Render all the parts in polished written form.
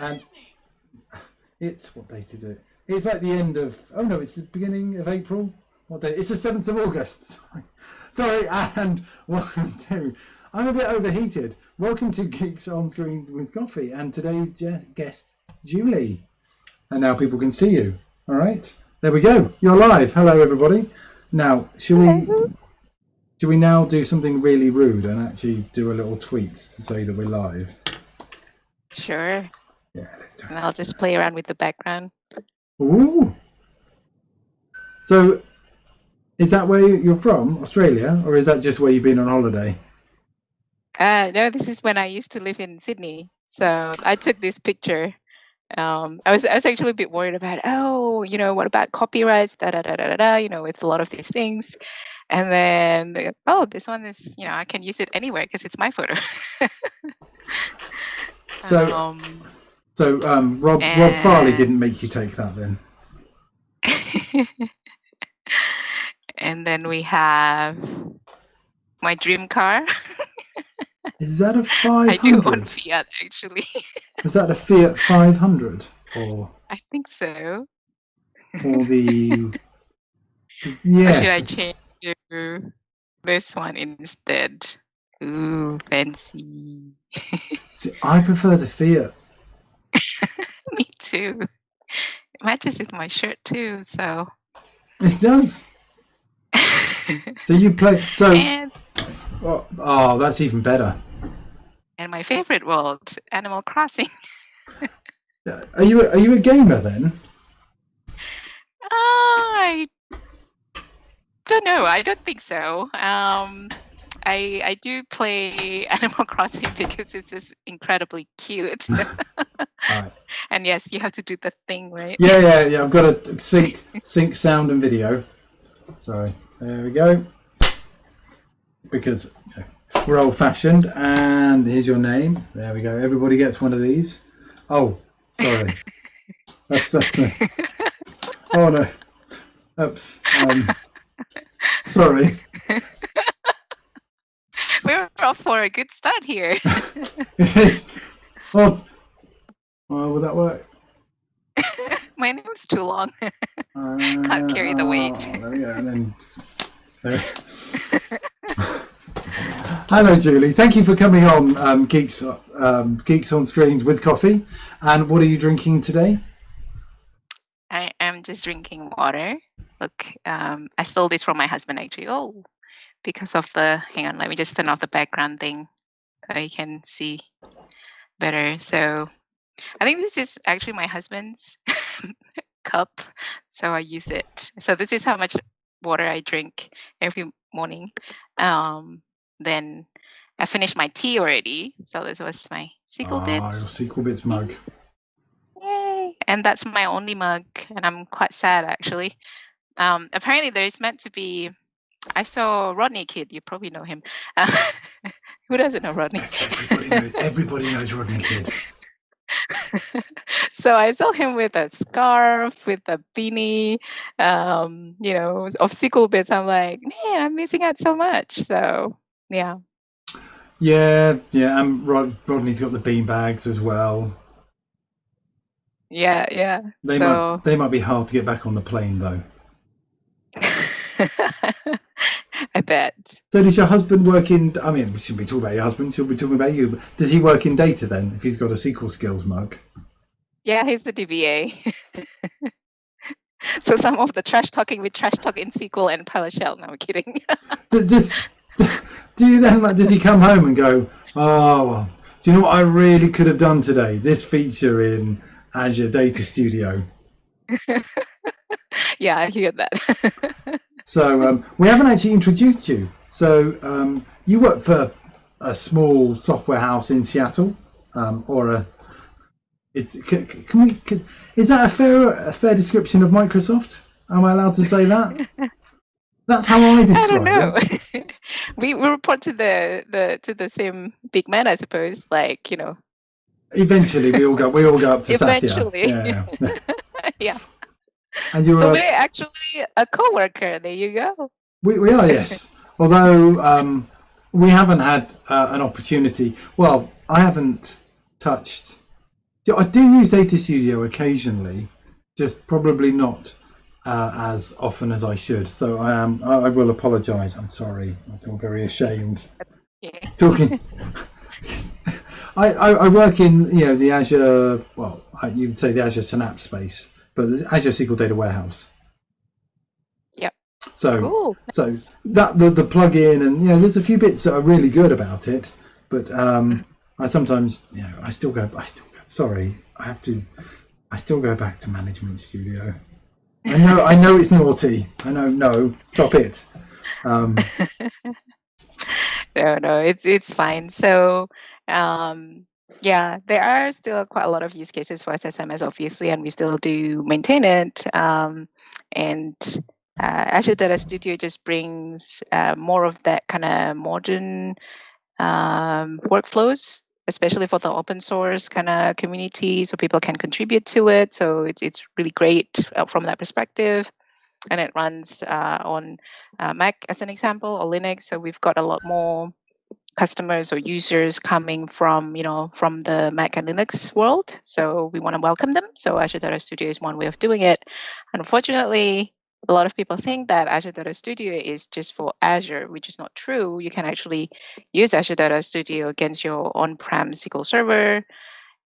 And it's, what date is it? It's like the end of, oh no, it's the beginning of April. What day? It's the 7th of August. Sorry, and welcome to, I'm a bit overheated. Welcome to Geeks on Screens with Coffee, and today's guest, Julie. And now people can see you. All right, there we go. You're live. Hello, everybody. Now, should we now do something really rude and actually do a little tweet to say that we're live? Sure. Yeah, let's do it. And I'll just play around with the background. Ooh. So, is that where you're from, Australia, or is that just where you've been on holiday? No, this is when I used to live in Sydney. So I took this picture. I was actually a bit worried about, what about copyrights, with a lot of these things. And then, this one is, I can use it anywhere because it's my photo. Rob Farley didn't make you take that then? And then we have my dream car. Is that a 500? I do own Fiat, actually. Is that a Fiat 500? Or I think so. Or the... Yes. Or should I change to this one instead? Ooh, fancy. See, I prefer the Fiat. Me too. It matches with my shirt too, so... It does. So you play... So... And, that's even better. And my favorite world, Animal Crossing. Are you a gamer then? I don't know. I don't think so. I do play Animal Crossing because it's just incredibly cute. Right. And yes, you have to do the thing, right? Yeah. I've got to sync sound and video. Sorry. There we go. Because we're old-fashioned, and here's your name. There we go. Everybody gets one of these. Oh, sorry. that's Oh no. Oops. Sorry. We're off for a good start here. Oh, will that work? My name's too long. Can't carry the weight. There we go. And then, hello, Julie. Thank you for coming on Geeks on Screens with Coffee. And what are you drinking today? I am just drinking water. Look, I stole this from my husband, actually. Oh, because of hang on, let me just turn off the background thing so you can see better. So I think this is actually my husband's cup, so I use it. So this is how much water I drink every morning. Then I finished my tea already, so this was my SQL Bits. Your SQL Bits mug. Yay! And that's my only mug, and I'm quite sad actually. Apparently there is meant to be, I saw Rodney Kidd, you probably know him. Who doesn't know Rodney? Everybody knows Rodney Kidd. So I saw him with a scarf, with a beanie, of SQL Bits. I'm like, man, I'm missing out so much. So, yeah. Yeah, and Rodney's got the bean bags as well. Yeah. They might be hard to get back on the plane though. I bet. So does your husband work in, I mean, we shouldn't be talking about your husband, should be talking about you, but does he work in data then, if he's got a SQL skills mug? Yeah, he's the DBA. So some of the trash talking with trash talk in SQL and PowerShell. No, I'm kidding. Do you then, does he come home and go, oh, well, do you know what I really could have done today? This feature in Azure Data Studio. Yeah, I hear that. So we haven't actually introduced you. So you work for a small software house in Seattle, is that a fair description of Microsoft? Am I allowed to say that? That's how I describe it. I don't know. We report to the same big man, I suppose. Like, Eventually, we all go up to Satya. Eventually, yeah. Yeah. And So we're actually a co-worker. There you go. We are, yes. Although we haven't had an opportunity. Well, I haven't touched Yeah, I do use Data Studio occasionally, just probably not as often as I should. So I will apologise. I'm sorry. I feel very ashamed. Yeah. Talking. I work in the Azure. Well, you would say the Azure Synapse space, but the Azure SQL Data Warehouse. Yep. So Cool. so that the plugin, and there's a few bits that are really good about it, but I sometimes I still go. Sorry, I still go back to Management Studio. I know it's naughty. I know. No, stop it. No, it's fine. So, yeah, there are still quite a lot of use cases for SSMS, obviously, and we still do maintain it. And Azure Data Studio just brings more of that kind of modern workflows, especially for the open source kind of community, so people can contribute to it. So it's really great from that perspective. And it runs on Mac as an example, or Linux. So we've got a lot more customers or users coming from from the Mac and Linux world. So we want to welcome them. So Azure Data Studio is one way of doing it. Unfortunately, a lot of people think that Azure Data Studio is just for Azure, which is not true. You can actually use Azure Data Studio against your on-prem SQL Server.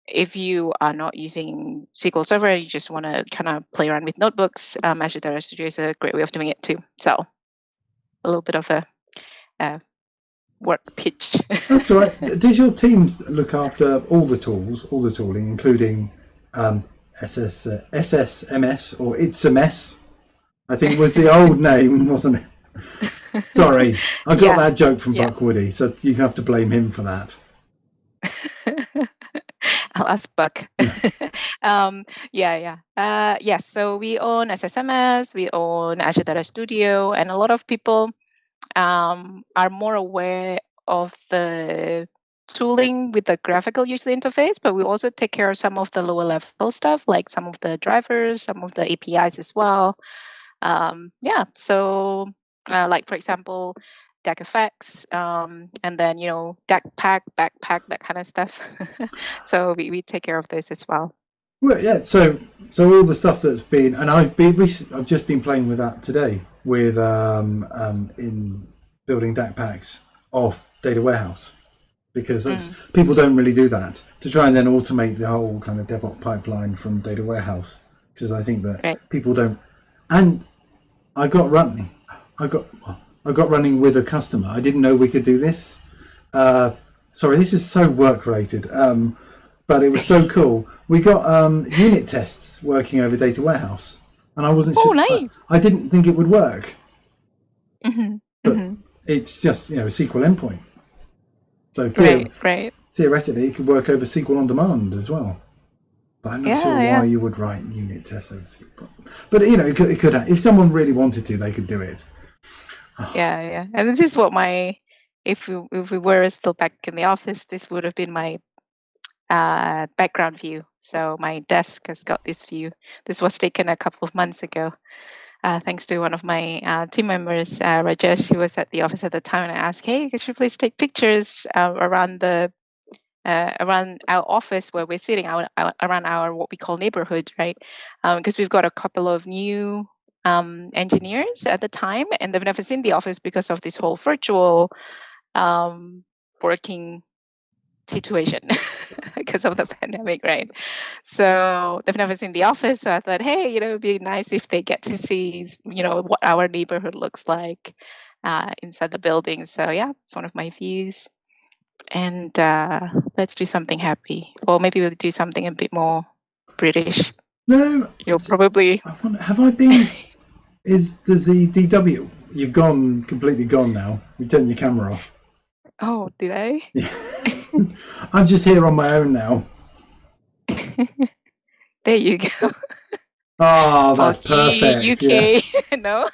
If you are not using SQL Server, you just want to kind of play around with notebooks, Azure Data Studio is a great way of doing it too. So a little bit of a work pitch. That's all right. Does your team look after all the tooling, including SSMS or It's a Mess? I think was the old name, wasn't it? Sorry, I got that joke from Buck Woody, so you have to blame him for that. I'll ask Buck. Yes, so we own SSMS, we own Azure Data Studio, and a lot of people are more aware of the tooling with the graphical user interface, but we also take care of some of the lower level stuff, like some of the drivers, some of the APIs as well. So like for example, deck effects, and then deck pack, backpack, that kind of stuff. So we take care of this as well. Well, yeah. So all the stuff that's been, and I've just been playing with that today with in building DAC packs off Data Warehouse, because people don't really do that, to try and then automate the whole kind of DevOps pipeline from Data Warehouse, because I think that people don't. And I got running with a customer. I didn't know we could do this. Sorry, this is so work related, but it was so cool. We got unit tests working over Data Warehouse, and I wasn't sure. Nice. I didn't think it would work. But it's just a SQL endpoint. So theoretically, it could work over SQL on demand as well. But I'm not sure why you would write unit tests over SQL. But it could if someone really wanted to, they could do it. Yeah. And this is what if we were still back in the office, this would have been my background view. So my desk has got this view. This was taken a couple of months ago, thanks to one of my team members, Rajesh, who was at the office at the time, and I asked, "Hey, could you please take pictures around our office where we're sitting, around our what we call neighborhood, right? Because we've got a couple of new engineers at the time, and they've never seen the office because of this whole virtual working situation because of the pandemic, right? So they've never seen the office. So I thought, hey, it'd be nice if they get to see, what our neighborhood looks like inside the building. So yeah, it's one of my views. And let's do something happy, or maybe we'll do something a bit more British. No, you'll probably. Have I been? Does the DW? You've completely gone now. You've turned your camera off. Oh, did I? Yeah. I'm just here on my own now. There you go. Oh, that's perfect. UK, yes. No.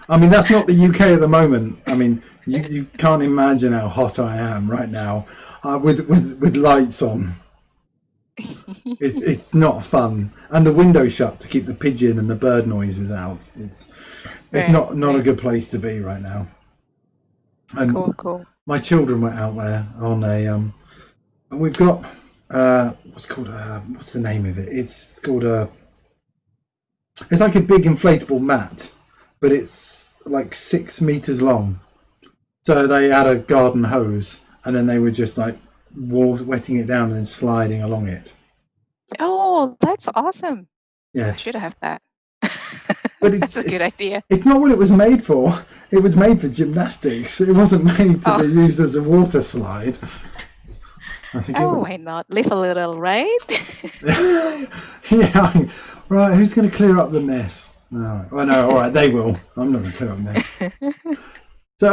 I mean, that's not the UK at the moment. I mean, you can't imagine how hot I am right now, with lights on. It's not fun, and the window shut to keep the pigeon and the bird noises out. It's not a good place to be right now. And cool. My children were out there on a. We've got what's the name of it? It's called it's like a big inflatable mat, but it's like 6 meters long. So they had a garden hose, and then they were just like wetting it down and then sliding along it. Oh, that's awesome. Yeah, I should have that. but That's a good idea. it's not what it was made for. It was made for gymnastics. It wasn't made to be used as a water slide. I think why not? Live a little, right? Yeah, right. Who's going to clear up the mess? No, well, no. All right, they will. I'm not going to clear up the mess. So,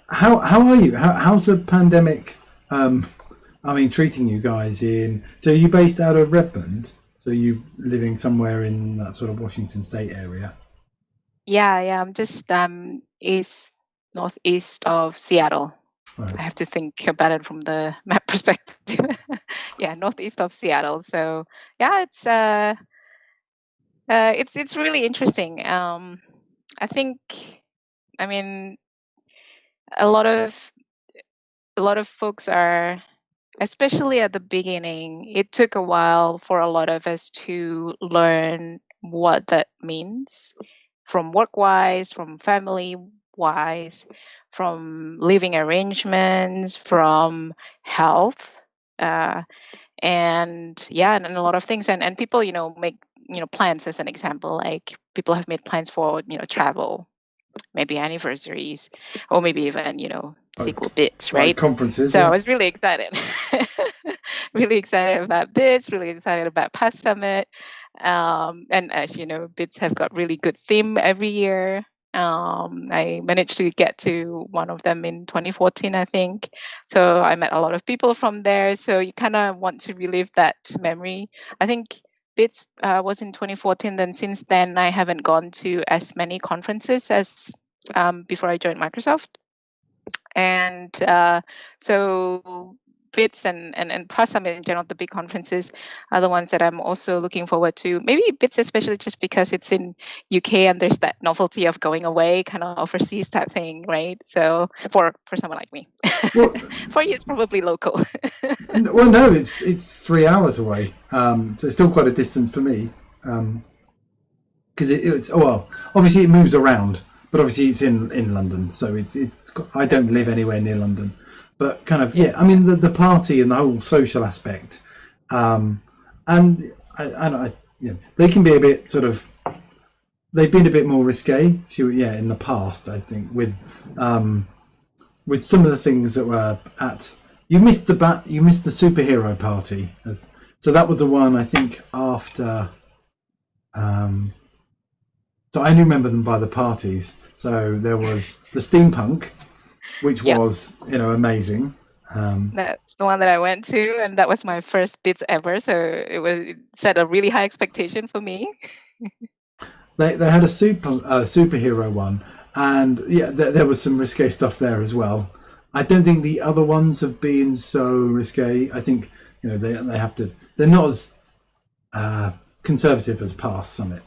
how are you? How's the pandemic? Treating you guys in. So, you based out of Redmond? So, you living somewhere in that sort of Washington State area? Yeah. I'm just northeast of Seattle. Right. I have to think about it from the map perspective. Yeah, northeast of Seattle. So yeah, it's really interesting. I think, I mean, a lot of folks are, especially at the beginning, it took a while for a lot of us to learn what that means, from work-wise, from family-wise, from living arrangements, from health, and a lot of things. And people, make plans. As an example, like people have made plans for travel, maybe anniversaries, or maybe even SQL Bits, right? Conferences. So Yeah. I was really excited, really excited about Bits, really excited about past Summit. And as you know, Bits have got really good theme every year. I managed to get to one of them in 2014, I think. So I met a lot of people from there. So you kind of want to relive that memory. I think Bits was in 2014. Then since then, I haven't gone to as many conferences as before I joined Microsoft. And so Bits and plus Summit in general, the big conferences are the ones that I'm also looking forward to. Maybe Bits especially just because it's in UK and there's that novelty of going away, kind of overseas type thing, right? So for someone like me, Well, for you it's probably local. well, no, it's 3 hours away. So it's still quite a distance for me. Because it's obviously it moves around, but obviously it's in London, so it's I don't live anywhere near London, but kind of I mean the party and the whole social aspect, and I they can be a bit sort of, they've been a bit more risque, in the past, I think, with some of the things that were at, you missed the superhero party, so that was the one I think after. So I only remember them by the parties. So there was the steampunk, which was amazing. That's the one that I went to, and that was my first Bits ever. So it set a really high expectation for me. They had a superhero one, and there was some risque stuff there as well. I don't think the other ones have been so risque. I think they have to. They're not as conservative as past Summit.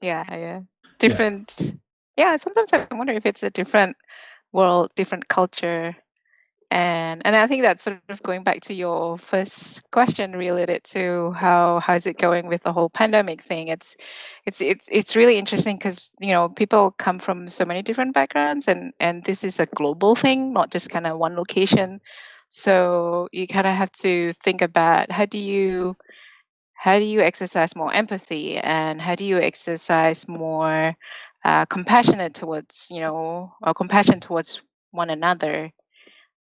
Yeah. Different. Yeah, sometimes I wonder if it's a different world, different culture. And I think that's sort of going back to your first question related to how is it going with the whole pandemic thing. It's really interesting because people come from so many different backgrounds, and this is a global thing, not just kind of one location. So you kind of have to think about how do you exercise more empathy, and how do you exercise more compassion towards one another,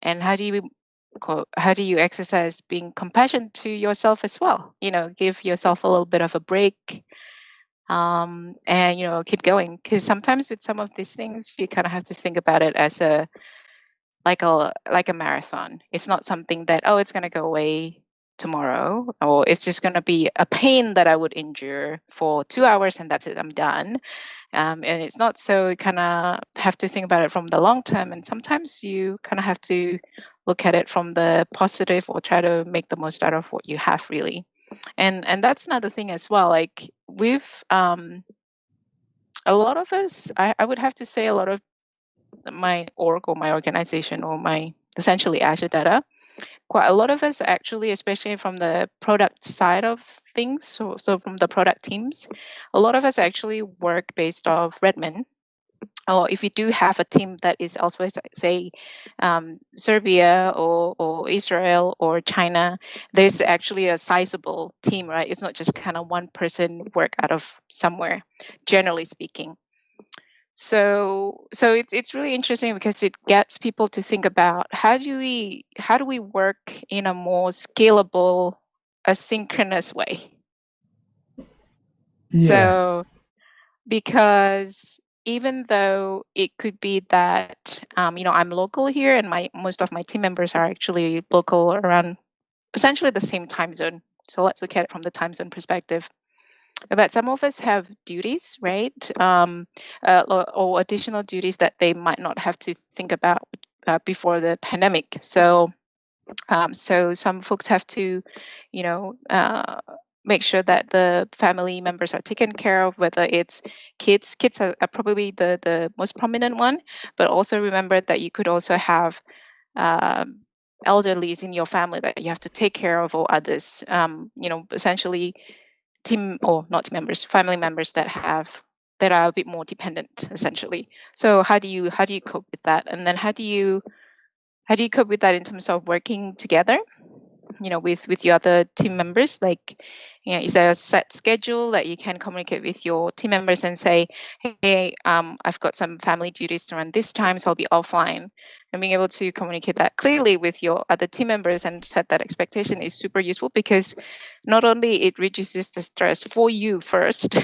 and how do you exercise being compassionate to yourself as well, give yourself a little bit of a break, and keep going, because sometimes with some of these things you kind of have to think about it as a marathon. It's not something that it's going to go away tomorrow, or it's just going to be a pain that I would endure for 2 hours and that's it, I'm done. And it's not. So you kind of have to think about it from the long term, and sometimes you kind of have to look at it from the positive, or try to make the most out of what you have, really. And that's another thing as well, like with a lot of us, I would have to say a lot of my org, or my organization, or my essentially Azure Data, quite a lot of us actually, especially from the product side of things, so from the product teams, a lot of us actually work based off Redmond. Or if you do have a team that is elsewhere, say Serbia or Israel or China, there's actually a sizable team, right? It's not just kind of one person work out of somewhere, generally speaking. So it's really interesting because it gets people to think about how do we work in a more scalable, asynchronous way. Yeah. So because even though it could be that I'm local here and most of my team members are actually local around essentially the same time zone. So let's look at it from the time zone perspective. But some of us have duties, right? Or additional duties that they might not have to think about before the pandemic. So some folks have to, make sure that the family members are taken care of, whether it's kids. Kids are probably the most prominent one, but also remember that you could also have elderlies in your family that you have to take care of, or others, essentially family members that are a bit more dependent, essentially. So how do you cope with that? And then how do you cope with that in terms of working together, with your other team members? Like, is there a set schedule that you can communicate with your team members and say, hey, I've got some family duties around this time, so I'll be offline. And being able to communicate that clearly with your other team members and set that expectation is super useful, because not only it reduces the stress for you first,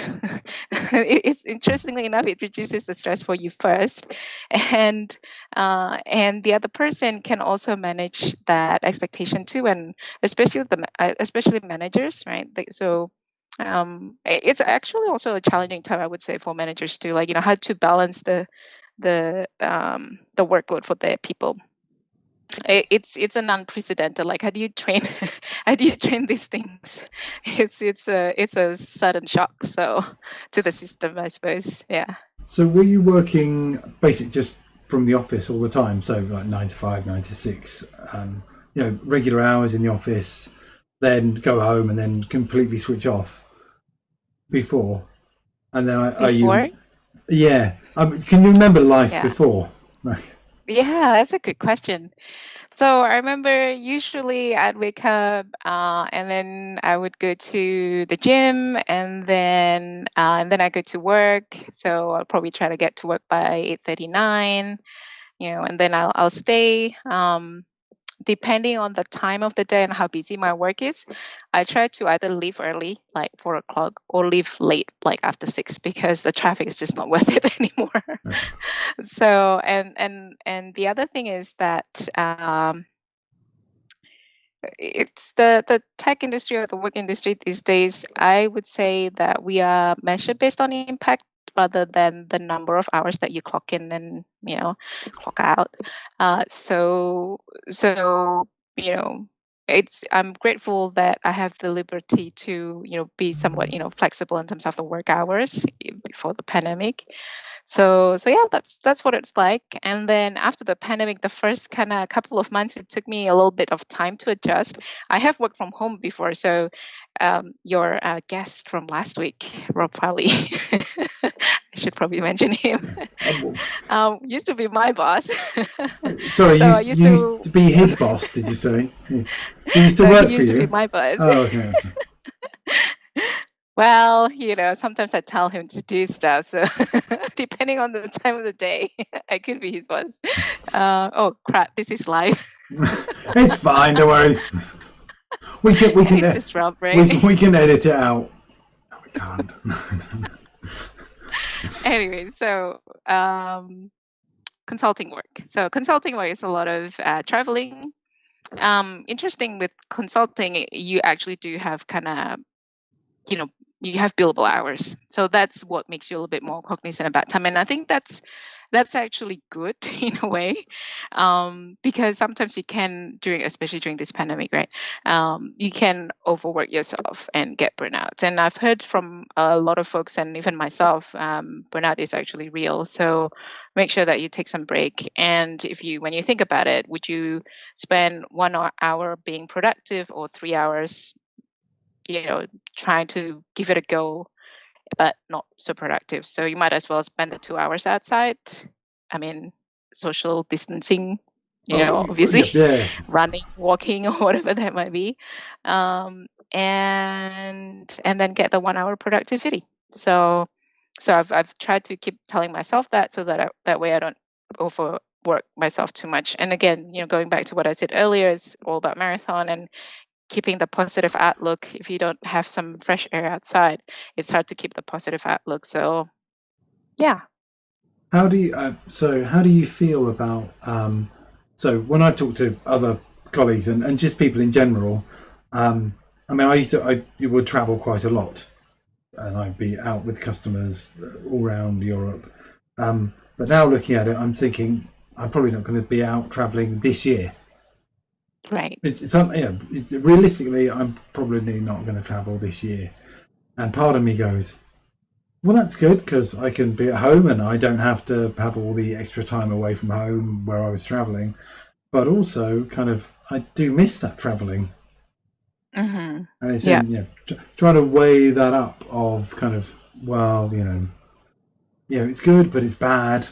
it's interestingly enough, it reduces the stress for you first, and the other person can also manage that expectation too, and especially managers, right? So it's actually also a challenging time, I would say, for managers too, like, how to balance the workload for their people. It's an unprecedented, like, how do you train these things? It's a sudden shock to the system, I suppose. Yeah. So were you working basically just from the office all the time? So like 9 to 5, 9 to 6, regular hours in the office, then go home and then completely switch off before? And then are you? Yeah. Can you remember life before? Yeah, that's a good question. So I remember usually I'd wake up and then I would go to the gym, and then I go to work. So I'll probably try to get to work by 8:39, and then I'll stay. Depending on the time of the day and how busy my work is, I try to either leave early, like 4:00, or leave late, like after 6, because the traffic is just not worth it anymore. So, and the other thing is that it's the tech industry or the work industry these days. I would say that we are measured based on impact rather than the number of hours that you clock in and clock out. So I'm grateful that I have the liberty to be somewhat flexible in terms of the work hours before the pandemic. So yeah, that's what it's like. And then after the pandemic, the first kind of couple of months, it took me a little bit of time to adjust. I have worked from home before, so your guest from last week, Rob Farley, I should probably mention him. Used to be my boss. Sorry, so you used to be his boss, did you say? He used to work for you? He used to be my boss. Oh, okay. Well, sometimes I tell him to do stuff. So depending on the time of the day, I could be his boss. Oh crap! This is live. It's fine. Don't worry. We can. It's just Rob, right? We can edit it out. No, we can't. Anyway, so consulting work. So consulting work is a lot of traveling. Interesting with consulting, you actually do have kind of you have billable hours. So that's what makes you a little bit more cognizant about time. And I think that's actually good in a way, because sometimes you can, especially during this pandemic, right? You can overwork yourself and get burnout. And I've heard from a lot of folks, and even myself, burnout is actually real. So make sure that you take some break. And when you think about it, would you spend 1 hour being productive or 3 hours, trying to give it a go, but not so productive? So you might as well spend the 2 hours outside. I mean, social distancing, obviously, yeah. running, walking, or whatever that might be, and then get the 1 hour productivity. So I've tried to keep telling myself that, so that way I don't overwork myself too much. And again, going back to what I said earlier, it's all about marathon and keeping the positive outlook. If you don't have some fresh air outside, it's hard to keep the positive outlook. So, yeah. How do you feel about so when I've talked to other colleagues and just people in general, I mean, I would travel quite a lot, and I'd be out with customers all around Europe. But now looking at it, I'm thinking I'm probably not going to be out traveling this year. Right. Realistically, I'm probably not going to travel this year. And part of me goes, well, that's good because I can be at home and I don't have to have all the extra time away from home where I was traveling. But also, kind of, I do miss that traveling. Mm-hmm. And it's trying to weigh that up of kind of, well, it's good, but it's bad.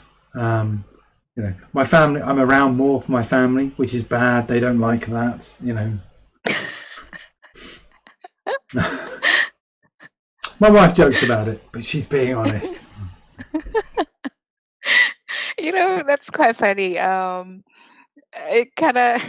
My family, I'm around more for my family, which is bad. They don't like that, My wife jokes about it, but she's being honest. That's quite funny. It kind of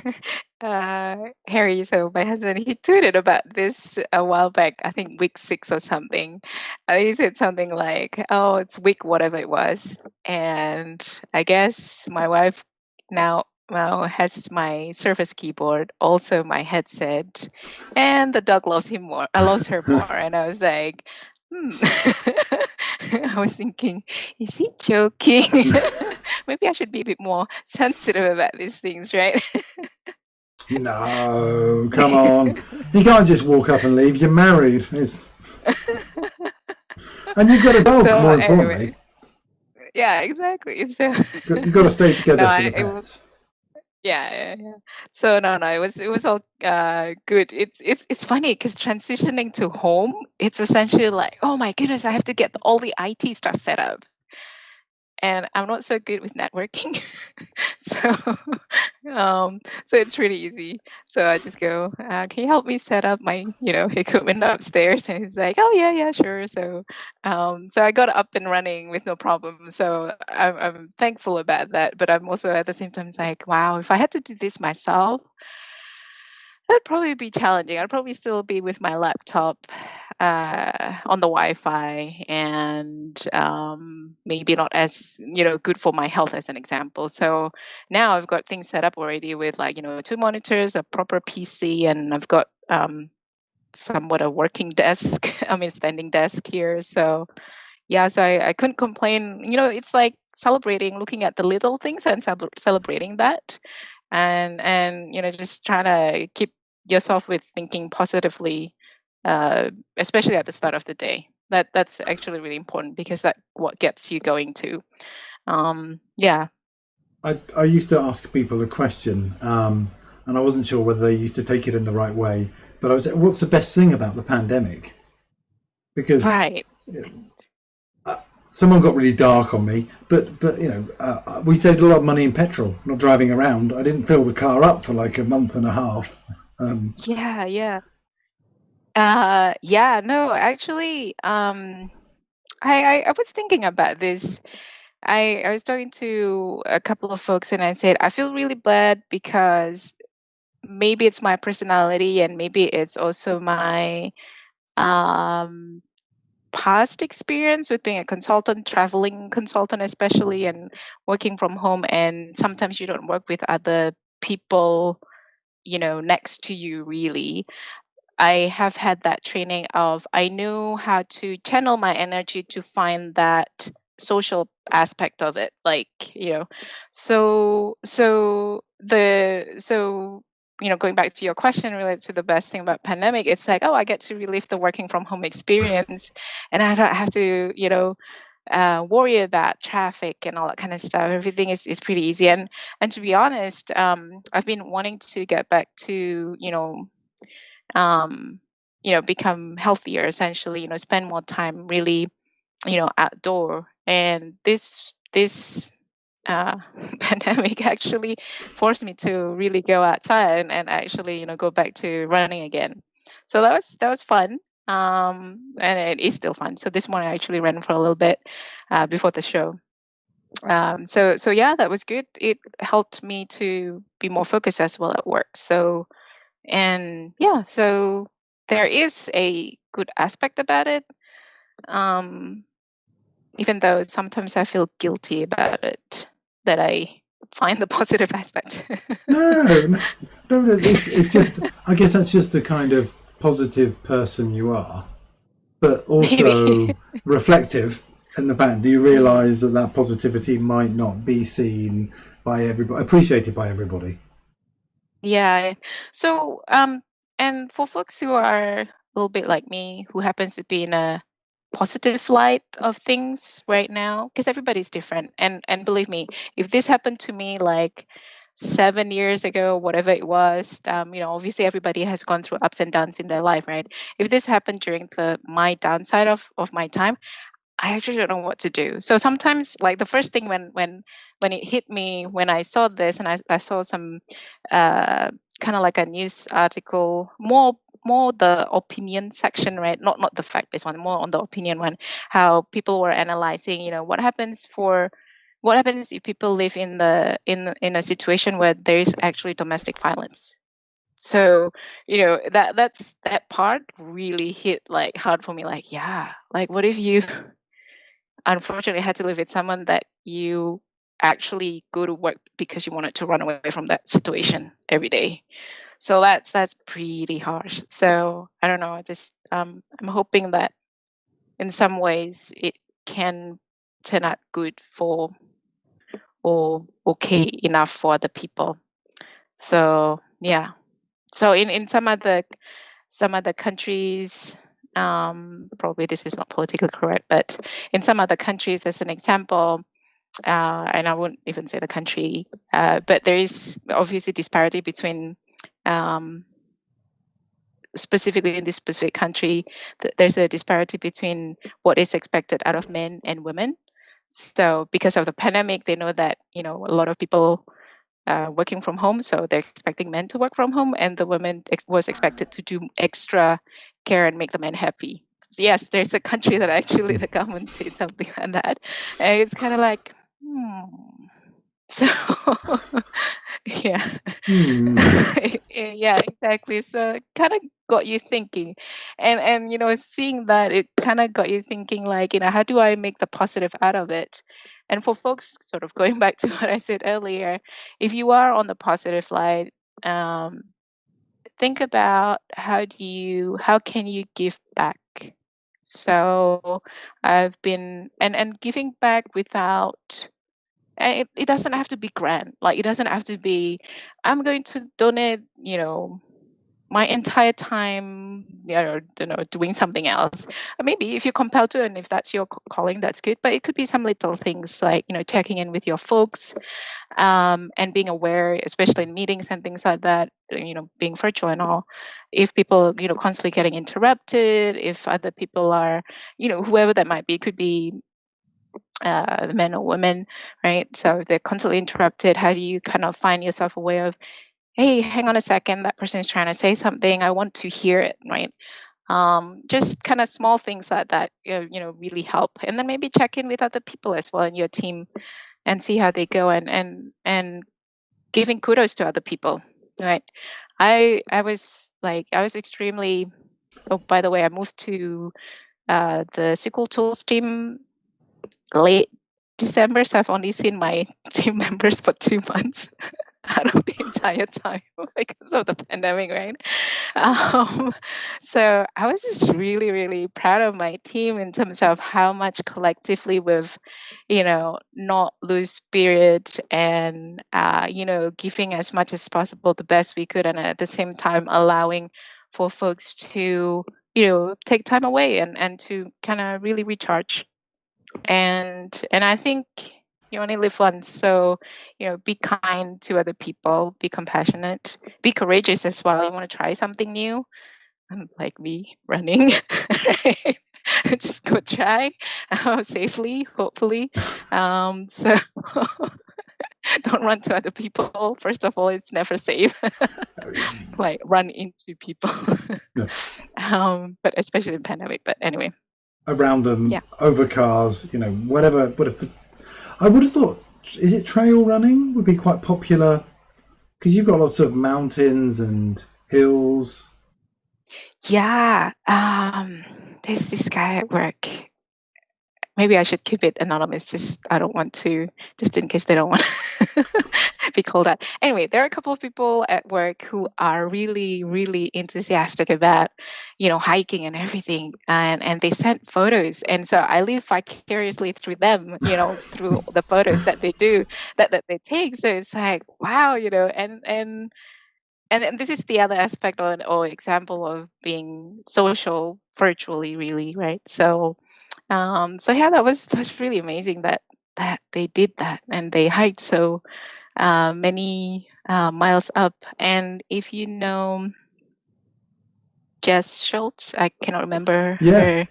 Harry, so my husband, he tweeted about this a while back, I think week 6 or something. He said something like, oh, it's week whatever it was. And I guess my wife now has my Surface keyboard, also my headset, and the dog loves her more. And I was like, I was thinking, is he joking? Maybe I should be a bit more sensitive about these things, right? No, come on. You can't just walk up and leave. You're married. And you've got a dog, more importantly. Anyway, yeah, exactly. So you've got to stay together for the pets. Yeah. So no, it was all good. It's funny because transitioning to home, it's essentially like, oh my goodness, I have to get all the IT stuff set up, and I'm not so good with networking. So it's really easy. So I just go, can you help me set up my equipment upstairs? And he's like, oh yeah, sure. So I got up and running with no problem. So I'm thankful about that. But I'm also at the same time like, wow, if I had to do this myself, that'd probably be challenging. I'd probably still be with my laptop on the Wi-Fi, and maybe not as good for my health, as an example. So now I've got things set up already with 2 monitors, a proper PC, and I've got somewhat a working desk. Standing desk here. So yeah, so I couldn't complain. It's like looking at the little things and celebrating that, and just trying to keep yourself with thinking positively, especially at the start of the day. That's actually really important, because that's what gets you going too. Yeah. I used to ask people a question, and I wasn't sure whether they used to take it in the right way. But I was, what's the best thing about the pandemic? Because right. Someone got really dark on me, but we saved a lot of money in petrol, not driving around. I didn't fill the car up for like a month and a half. Yeah. No, actually, I was thinking about this. I was talking to a couple of folks, and I said, I feel really bad because maybe it's my personality, and maybe it's also my past experience with being a consultant, traveling consultant especially, and working from home. And sometimes you don't work with other people, next to you really. I have had that training of I knew how to channel my energy to find that social aspect of it, like, going back to your question related to the best thing about pandemic, it's like, oh, I get to relive the working from home experience, and I don't have to worry about traffic and all that kind of stuff. Everything is pretty easy, and to be honest, I've been wanting to get back to become healthier, essentially, spend more time really, outdoor. And this pandemic actually forced me to really go outside and actually, go back to running again. So that was fun. And it is still fun. So this morning I actually ran for a little bit before the show. So yeah, that was good. It helped me to be more focused as well at work. So there is a good aspect about it. Even though sometimes I feel guilty about it, that I find the positive aspect. No. It's just, I guess that's just the kind of positive person you are, but also reflective. And the fact, do you realise that positivity might not be seen by everybody, appreciated by everybody? Yeah. So, and for folks who are a little bit like me, who happens to be in a positive light of things right now, because everybody's different. And believe me, if this happened to me like 7 years ago, whatever it was, obviously everybody has gone through ups and downs in their life, right? If this happened during my downside of my time, I actually don't know what to do. So sometimes, like the first thing when it hit me when I saw this, and I saw some kind of like a news article, more the opinion section, right? Not the fact based one, more on the opinion one. How people were analyzing, what happens if people live in a situation where there is actually domestic violence. So that part really hit like hard for me. Like, yeah, like what if you unfortunately had to live with someone that you actually go to work because you wanted to run away from that situation every day. So that's pretty harsh. So I don't know. I'm hoping that in some ways it can turn out good for, or okay enough for other people. So yeah. So in some other countries, probably this is not politically correct, but in some other countries, as an example, and I won't even say the country, but there is obviously disparity between, specifically in this specific country, there's a disparity between what is expected out of men and women. So because of the pandemic, they know that, a lot of people working from home, so they're expecting men to work from home, and the women was expected to do extra care and make the men happy. So yes, there's a country that actually the government said something like that, and it's kind of like, so yeah. Yeah, exactly. So it kind of got you thinking, and seeing that, it kind of got you thinking, like, how do I make the positive out of it? And for folks, sort of going back to what I said earlier, if you are on the positive light, think about how can you give back. So I've been and giving back without, it doesn't have to be grand. Like, it doesn't have to be, I'm going to donate, my entire time, doing something else. Or maybe if you're compelled to, and if that's your calling, that's good. But it could be some little things like, checking in with your folks, and being aware, especially in meetings and things like that, being virtual and all. If people, constantly getting interrupted, if other people are, whoever that might be, could be men or women, right? So if they're constantly interrupted, how do you kind of find yourself aware of, hey, hang on a second, that person is trying to say something, I want to hear it, right? Just kind of small things like that, really help. And then maybe check in with other people as well in your team and see how they go, and giving kudos to other people, right? I was extremely, oh, by the way, I moved to the SQL Tools team late December, so I've only seen my team members for 2 months. out of the entire time because of the pandemic, right? Um, so I was just really, really proud of my team in terms of how much collectively we've, not lose spirit and, giving as much as possible the best we could, and at the same time allowing for folks to, take time away and to kind of really recharge. And I think you only live once, so be kind to other people, be compassionate, be courageous as well. You want to try something new, like me running, right? Just go try safely, hopefully. So don't run to other people. First of all, it's never safe. Like run into people. Yeah. But especially in pandemic. But anyway. Around them, Yeah. over cars, whatever. I would have thought, is it trail running would be quite popular because you've got lots of mountains and hills. Yeah. There's this guy at work. Maybe I should keep it anonymous. I don't want to, just in case they don't want to be called out. Anyway, there are a couple of people at work who are really, really enthusiastic about, hiking and everything, and they sent photos, and so I live vicariously through them, through the photos that they do, that they take. So it's like, wow, and this is the other aspect or example of being social virtually, really, right? So yeah, that's really amazing that they did that and they hiked so many miles up. And if you know Jess Schultz, I cannot remember her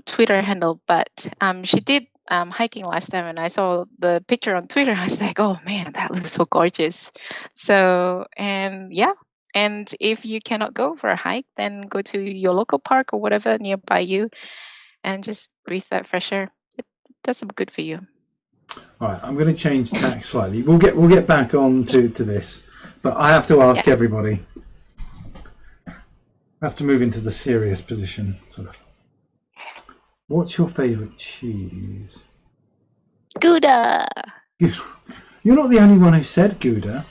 Twitter handle, but she did hiking last time, and I saw the picture on Twitter. I was like, oh man, that looks so gorgeous. So, and yeah, and if you cannot go for a hike, then go to your local park or whatever nearby you and just breathe that fresh air. It does some good for you. All right, I'm going to change tack slightly. We'll get back on to this, but I have to ask everybody. I have to move into the serious position, sort of. What's your favourite cheese? Gouda. You're not the only one who said Gouda.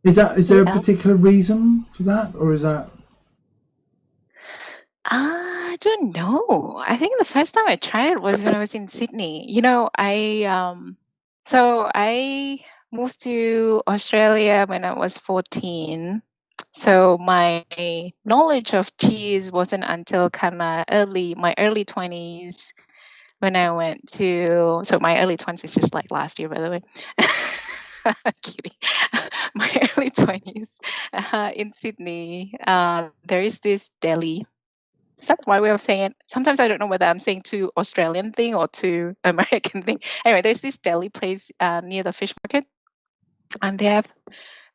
Is there a particular reason for that, or is that? I don't know. I think the first time I tried it was when I was in Sydney. I moved to Australia when I was 14. So my knowledge of cheese wasn't until kind of my early 20s when I went to, so my early 20s is just like last year, by the way. Kidding. My early 20s in Sydney, there is this deli. Is that my way of saying it? Sometimes I don't know whether I'm saying too Australian thing or too American thing. Anyway, there's this deli place near the fish market, and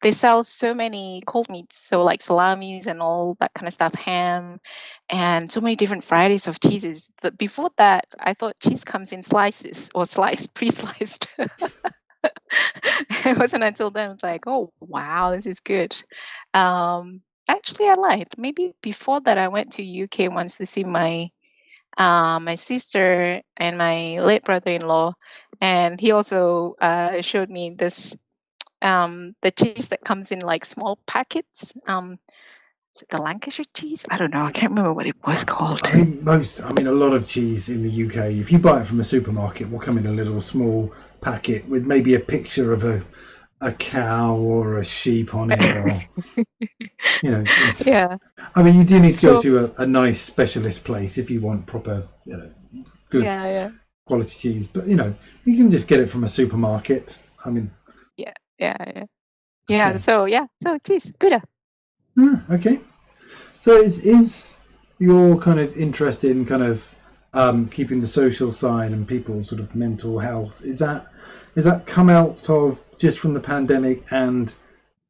they sell so many cold meats, so like salamis and all that kind of stuff, ham, and so many different varieties of cheeses. Before that, I thought cheese comes in slices or pre-sliced. It wasn't until then it's like, oh wow, this is good. Actually, I lied. Maybe before that, I went to UK once to see my sister and my late brother-in-law, and he also showed me this the cheese that comes in like small packets. Is it the Lancashire cheese? I don't know. I can't remember what it was called. I mean, a lot of cheese in the UK, if you buy it from a supermarket, will come in a little small packet with maybe a picture of a cow or a sheep on it, or Yeah. I mean, you do need to go to a nice specialist place if you want proper, good quality cheese. But you can just get it from a supermarket. I mean, yeah. So cheese, good. Okay. So is your kind of interest in kind of keeping the social side and people's sort of mental health, is that come out of just from the pandemic and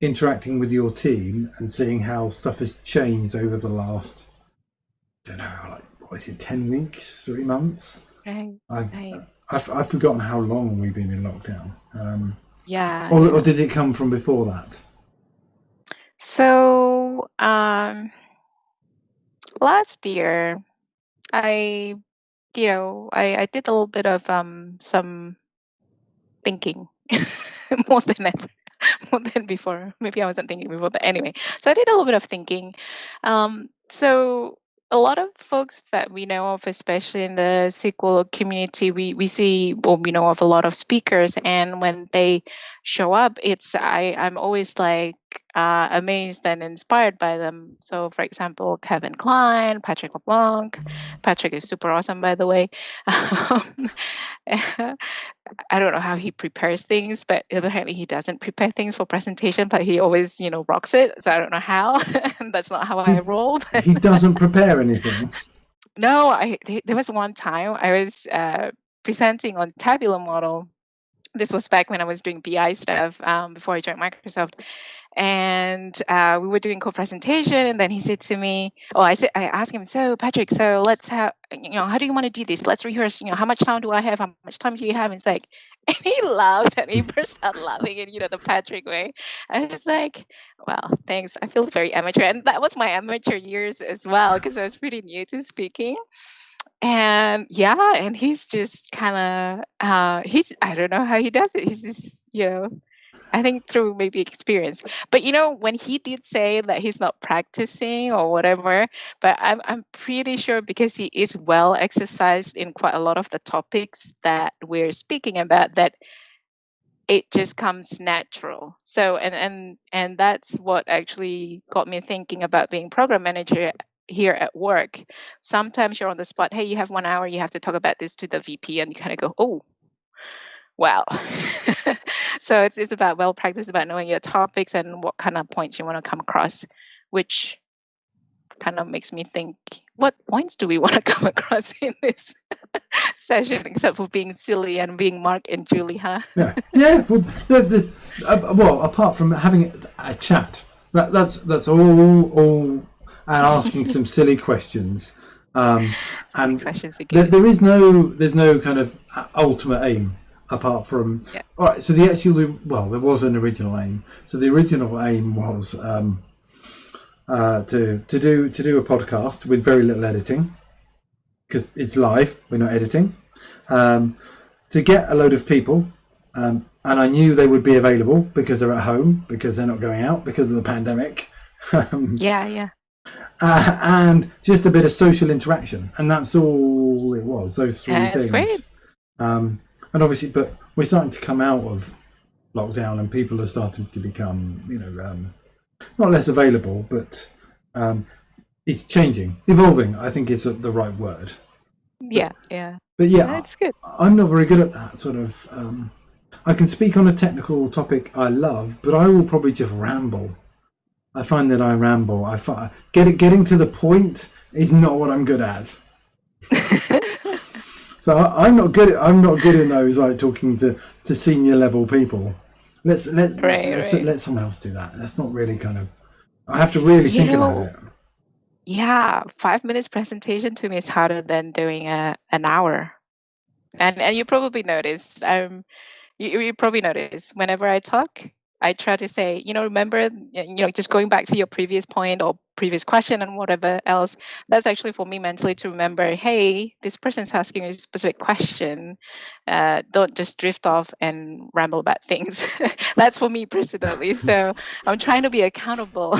interacting with your team and seeing how stuff has changed over the last, I don't know, like what is it, 10 weeks, 3 months? Right. I've forgotten how long we've been in lockdown. Or did it come from before that? So last year, I did a little bit of some thinking more than ever, more than before. Maybe I wasn't thinking before, but anyway. So I did a little bit of thinking. So a lot of folks that we know of, especially in the SQL community, we see, well, we know of a lot of speakers, and when they show up, I'm always like amazed and inspired by them. So, for example, Kevin Klein, Patrick LeBlanc. Patrick is super awesome, by the way. I don't know how he prepares things, but apparently he doesn't prepare things for presentation, but he always, rocks it. So I don't know how. That's not how I roll. He doesn't prepare anything. No, there was one time I was presenting on tabular model. This was back when I was doing BI stuff before I joined Microsoft. And we were doing co-presentation, and then he said to me, I asked him, so Patrick, so let's have, how do you want to do this? Let's rehearse, how much time do I have? How much time do you have? And it's like, and he laughed and he burst out laughing in, the Patrick way. I was like, well, thanks. I feel very amateur. And that was my amateur years as well, because I was pretty new to speaking. And yeah, and he's just kind of, I don't know how he does it. He's just, I think through maybe experience. But when he did say that he's not practicing or whatever, but I'm pretty sure because he is well exercised in quite a lot of the topics that we're speaking about, that it just comes natural. So and that's what actually got me thinking about being program manager here at work. Sometimes you're on the spot. Hey, you have 1 hour. You have to talk about this to the VP, and you kind of go, oh. Wow. So it's about well practice, about knowing your topics and what kind of points you want to come across, which kind of makes me think, what points do we want to come across in this session, except for being silly and being Mark and Julie, huh? Yeah. Well, apart from having a chat, that's all, and asking some silly questions. And questions there's no kind of ultimate aim. Apart from, all right, so there was an original aim. So the original aim was to do a podcast with very little editing, because it's live, we're not editing. To get a load of people, and I knew they would be available because they're at home, because they're not going out because of the pandemic. And just a bit of social interaction, and that's all it was. Those three things. Great. And obviously, but we're starting to come out of lockdown, and people are starting to become, not less available, but it's changing, evolving. I think is the right word. Yeah. But yeah, that's good. I'm not very good at that sort of. I can speak on a technical topic I love, but I will probably just ramble. I find that I ramble. Getting to the point is not what I'm good at. So I'm not good in those, like talking to senior level people. Let someone else do that. That's not really kind of. I have to really think about it. Yeah, 5 minutes presentation to me is harder than doing an hour. And you probably noticed. You probably noticed whenever I talk, I try to say, remember, just going back to your previous point or previous question and whatever else. That's actually for me mentally to remember, hey, this person's asking a specific question. Don't just drift off and ramble about things. That's for me personally. So I'm trying to be accountable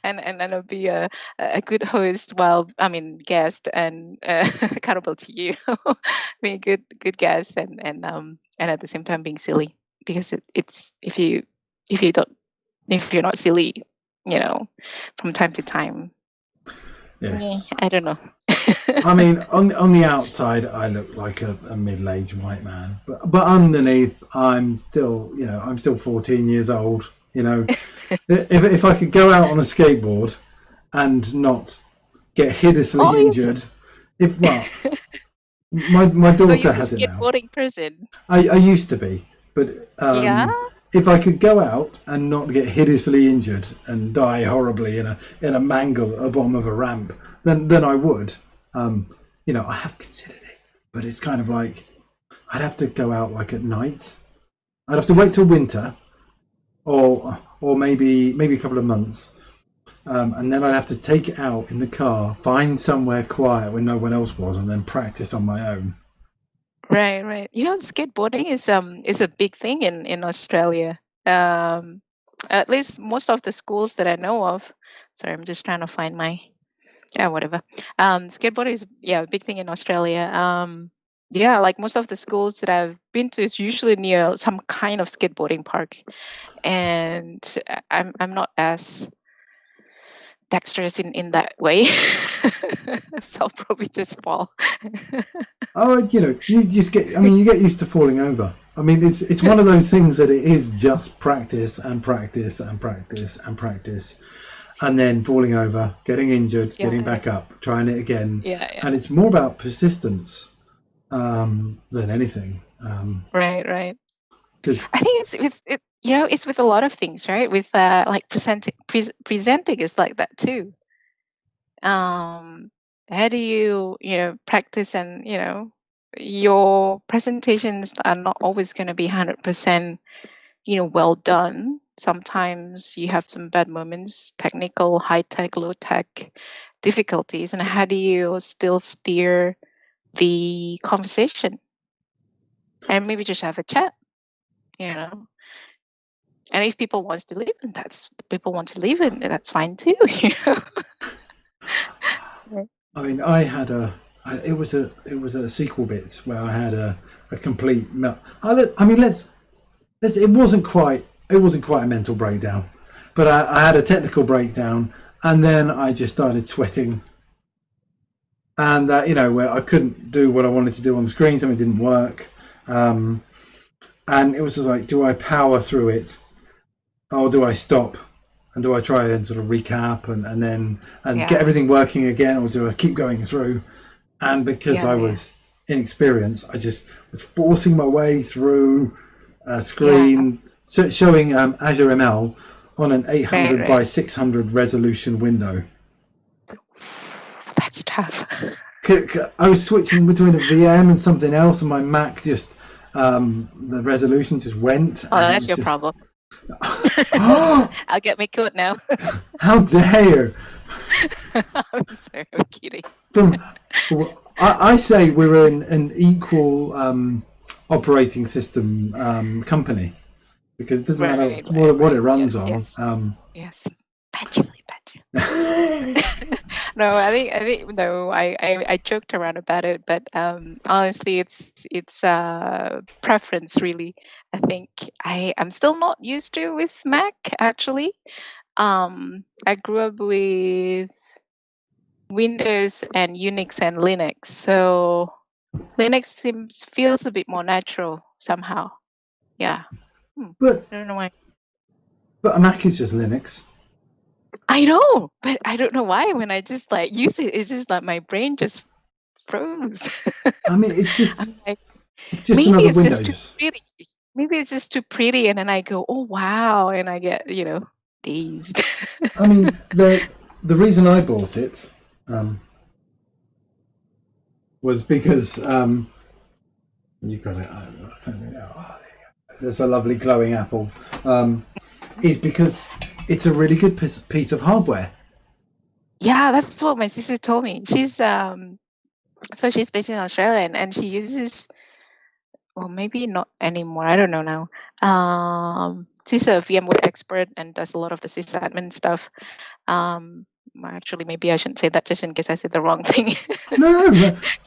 and be a good host guest and accountable to you. Being a good guest and at the same time being silly, because it's if you're not silly, from time to time. Yeah, I don't know. I mean, on the outside, I look like a middle-aged white man, but underneath, I'm still 14 years old. If I could go out on a skateboard and not get hideously injured, my daughter has it now. Skateboarding person. I used to be, but if I could go out and not get hideously injured and die horribly in a mangle at the bottom of a ramp, then I would. I have considered it, but it's kind of like I'd have to go out like at night. I'd have to wait till winter, or maybe a couple of months, and then I'd have to take it out in the car, find somewhere quiet where no one else was, and then practice on my own. Right. Skateboarding is a big thing in Australia. At least most of the schools that I know of. Sorry, I'm just trying to find my whatever. Skateboarding is a big thing in Australia. Like most of the schools that I've been to is usually near some kind of skateboarding park, and I'm not as dexterous in that way, so I'll probably just fall. Oh, you just get. I mean, you get used to falling over. I mean, it's one of those things that it is just practice and practice and practice and practice, and then falling over, getting injured, getting back up, trying it again. And it's more about persistence than anything. Right. I think it's with a lot of things, right? With like presenting is like that too. How do you practice, and your presentations are not always going to be 100% well done. Sometimes you have some bad moments, technical, high tech, low tech difficulties, and how do you still steer the conversation and maybe just have a chat, and if people want to leave, and that's fine too. I mean, it was a SQL Bits where I had a complete melt. I mean, it wasn't quite a mental breakdown, but I had a technical breakdown, and then I just started sweating, and where I couldn't do what I wanted to do on the screen, something didn't work, and it was just like, do I power through it, or do I stop? And do I try and sort of recap and get everything working again, or do I keep going through? And because I was inexperienced, I just was forcing my way through a screen showing Azure ML on an 800 by 600 resolution window. That's tough. I was switching between a VM and something else, and my Mac just the resolution just went. Oh, that's your problem. I'll get my code now. How dare you? I'm sorry, I'm kidding. I say we're an equal operating system company, because it doesn't matter what it runs on. Yes. Bad Julie. No, I think no. I joked around about it, but honestly, it's preference really. I think I'm still not used to with Mac actually. I grew up with Windows and Unix and Linux, so Linux feels a bit more natural somehow. Yeah. But I don't know why. But a Mac is just Linux. I know, but I don't know why. When I just like use it, it's just like my brain just froze. I mean, it's just maybe another it's Windows. just too pretty. Maybe it's just too pretty, and then I go, oh wow, and I get dazed. I mean, the reason I bought it was because you got it. There's a lovely glowing apple. Is because it's a really good piece of hardware. Yeah, that's what my sister told me. She's she's based in Australia, and she uses, well, maybe not anymore. I don't know now. She's a VMware expert and does a lot of the sysadmin stuff. Actually, maybe I shouldn't say that just in case I said the wrong thing. No,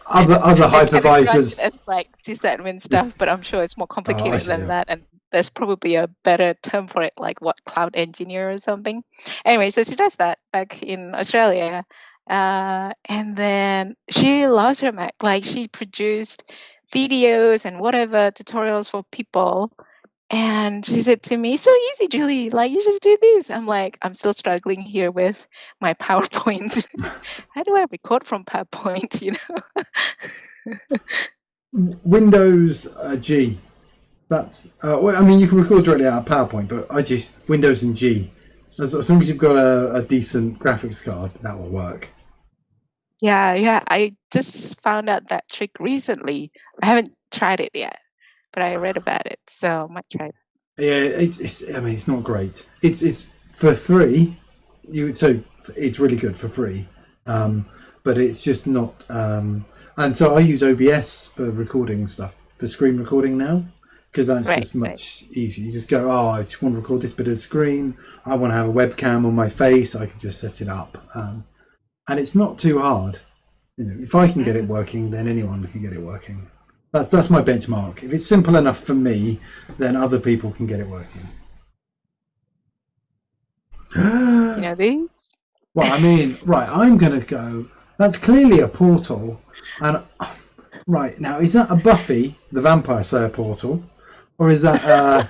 other hypervisors. It's like sysadmin stuff, but I'm sure it's more complicated than that, and there's probably a better term for it, like what, cloud engineer or something. Anyway, so she does that back in Australia, and then she loves her Mac. Like, she produced videos and whatever tutorials for people. And she said to me, so easy, Julie, like, you just do this. I'm like, I'm still struggling here with my PowerPoint. How do I record from PowerPoint, Windows G. That's, well, I mean, you can record directly out of PowerPoint, but I just, Windows and G. As long as you've got a decent graphics card, that will work. Yeah. I just found out that trick recently. I haven't tried it yet, but I read about it, so I might try it. Yeah, I mean, it's not great. It's for free. So it's really good for free. but it's just not. And so I use OBS for recording stuff, for screen recording now, because that's Right, just much easier. You just go, oh, I just want to record this bit of the screen. I want to have a webcam on my face. I can just set it up, and it's not too hard. You know, if I can get it working, then anyone can get it working. That's my benchmark. If it's simple enough for me, then other people can get it working. You know these? Well, I mean, right, I'm going to go. That's clearly a portal. And right, now, is that a Buffy, the Vampire Slayer portal? Or is that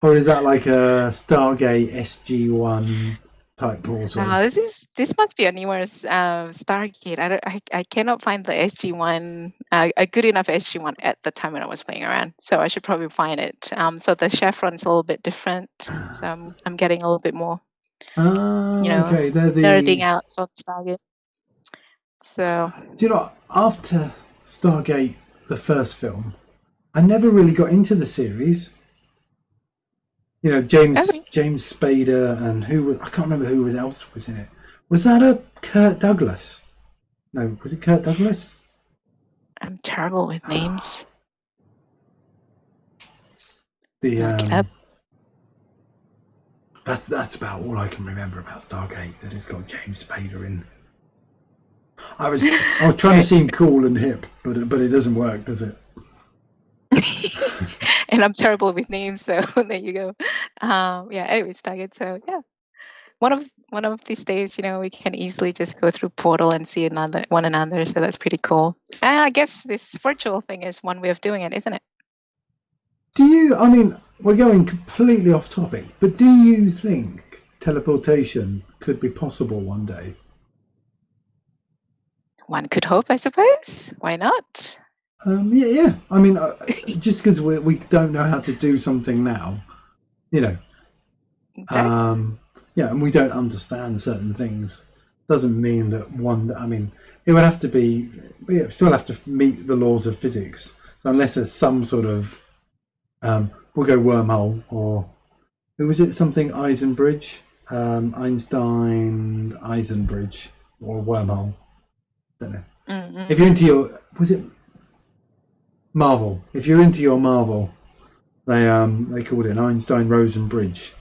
like a Stargate SG-1 type portal? This must be a newer Stargate. I cannot find the SG-1 a good enough SG-1 at the time when I was playing around, so I should probably find it. So the chevron's a little bit different, so I'm getting a little bit more Okay, they're the nerding out on Stargate. So do you know what? After Stargate, the first film, I never really got into the series. You know, James Spader and I can't remember who else was in it. Was that a Kirk Douglas? No, was it Kirk Douglas? I'm terrible with names. That's about all I can remember about Stargate. That it's got James Spader in. I was trying to seem cool and hip, but it doesn't work, does it? And I'm terrible with names, so there you go. Anyway, Stargate. So yeah, one of these days, we can easily just go through Portal and see one another. So that's pretty cool. I guess this virtual thing is one way of doing it, isn't it? I mean, we're going completely off topic, but do you think teleportation could be possible one day? One could hope, I suppose. Why not? Yeah. I mean, just because we don't know how to do something now, Exactly. and we don't understand certain things, doesn't mean that I mean, it would have to be, still have to meet the laws of physics. So unless there's some sort of, we'll go wormhole, or who was it? Something Eisenbridge, Einstein Eisenbridge, or wormhole. Don't know. Mm-hmm. If you're into was it Marvel? If you're into your Marvel, they called it an Einstein-Rosen bridge.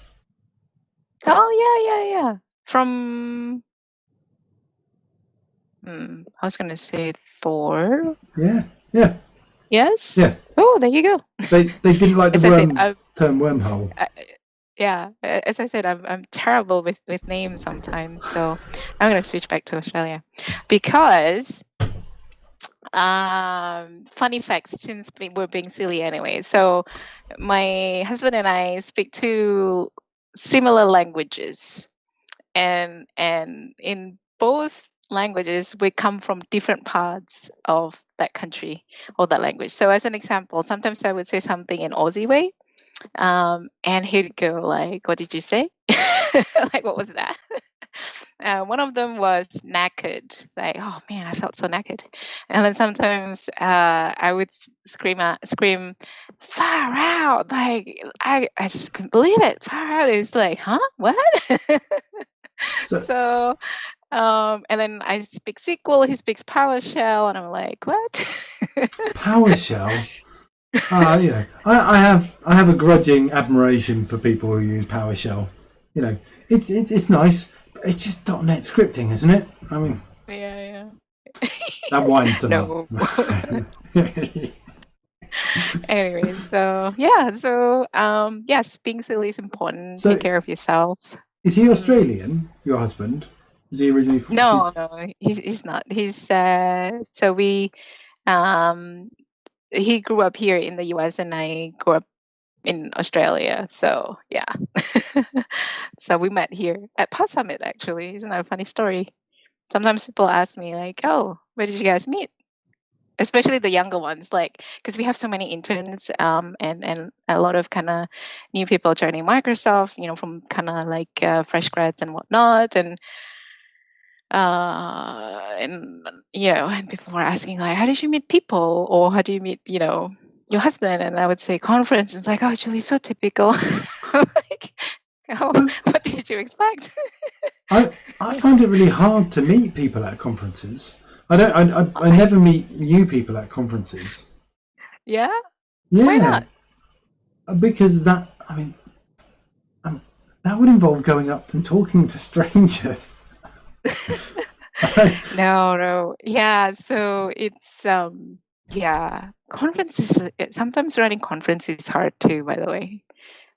Oh yeah. From I was gonna say Thor. Yeah. Yes. Yeah. Oh, there you go. They didn't like the term wormhole. As I said, I'm terrible with names sometimes, so I'm gonna switch back to Australia because funny facts, since we're being silly anyway. So my husband and I speak two similar languages, and in both languages we come from different parts of that country or that language. So as an example, sometimes I would say something in Aussie way, and he'd go like, "What did you say?" Like, what was that? One of them was knackered. It's like, oh man, I felt so knackered. And then sometimes I would scream, far out. Like, I just couldn't believe it. Far out is like, huh? What? So and then I speak SQL, he speaks PowerShell, and I'm like, what? PowerShell? I have a grudging admiration for people who use PowerShell. It's nice, but it's just .NET scripting, isn't it? I mean, yeah. That winds them up. Anyway, so yes, being silly is important. Take care of yourself. Is he Australian, your husband? Is he originally from? No, he's not. He's so we he grew up here in the US and I grew up in Australia. So yeah. So we met here at Summit actually. Isn't that a funny story? Sometimes people ask me like, oh, where did you guys meet? Especially the younger ones, like, because we have so many interns and a lot of kind of new people joining Microsoft, from kind of like fresh grads and whatnot, and people were asking like, how did you meet people, or how do you meet your husband? And I would say conference. It's like, oh, Julie, so typical. Like, oh, what did you expect? I find it really hard to meet people at conferences. I never meet new people at conferences. Yeah? Why Yeah, not? because that would involve going up and talking to strangers. No, no. Yeah, so it's yeah, conferences sometimes running conferences is hard too, by the way.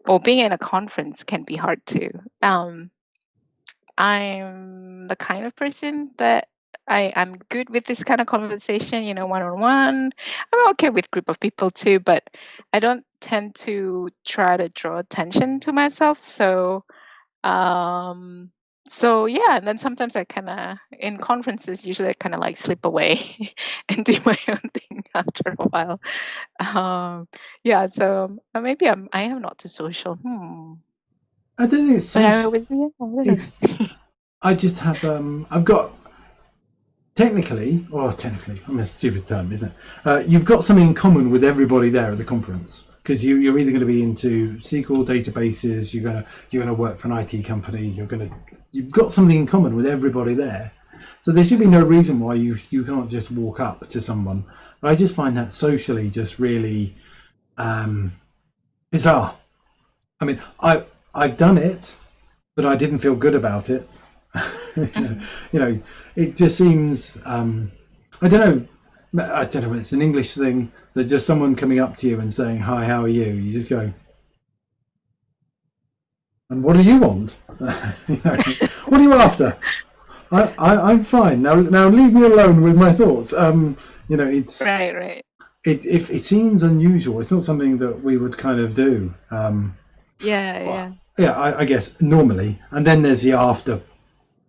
Or being in a conference can be hard too. Um I'm the kind of person that I'm good with this kind of conversation, one-on-one. I'm okay with group of people too, but I don't tend to try to draw attention to myself. Um, so yeah, and then sometimes I kind of in conferences usually I kind of like slip away and do my own thing after a while. Yeah, so maybe I am not too social. I don't think it's But I social. always yeah, I don't It's know. I just have I've got technically, I mean, it's a stupid term, isn't it? You've got something in common with everybody there at the conference because you're either going to be into SQL databases, you're gonna work for an IT company, you've got something in common with everybody there. So there should be no reason why you can't just walk up to someone. But I just find that socially just really bizarre. I mean, I've done it, but I didn't feel good about it. Mhm. You know, it just seems. I don't know. I don't know. It's an English thing that just someone coming up to you and saying, "Hi, how are you?" You just go, "And what do you want? What are you after?" I'm fine now. Now leave me alone with my thoughts. It's Right, right. it seems unusual. It's not something that we would kind of do. Yeah, Well, yeah. yeah, I guess normally, and then there's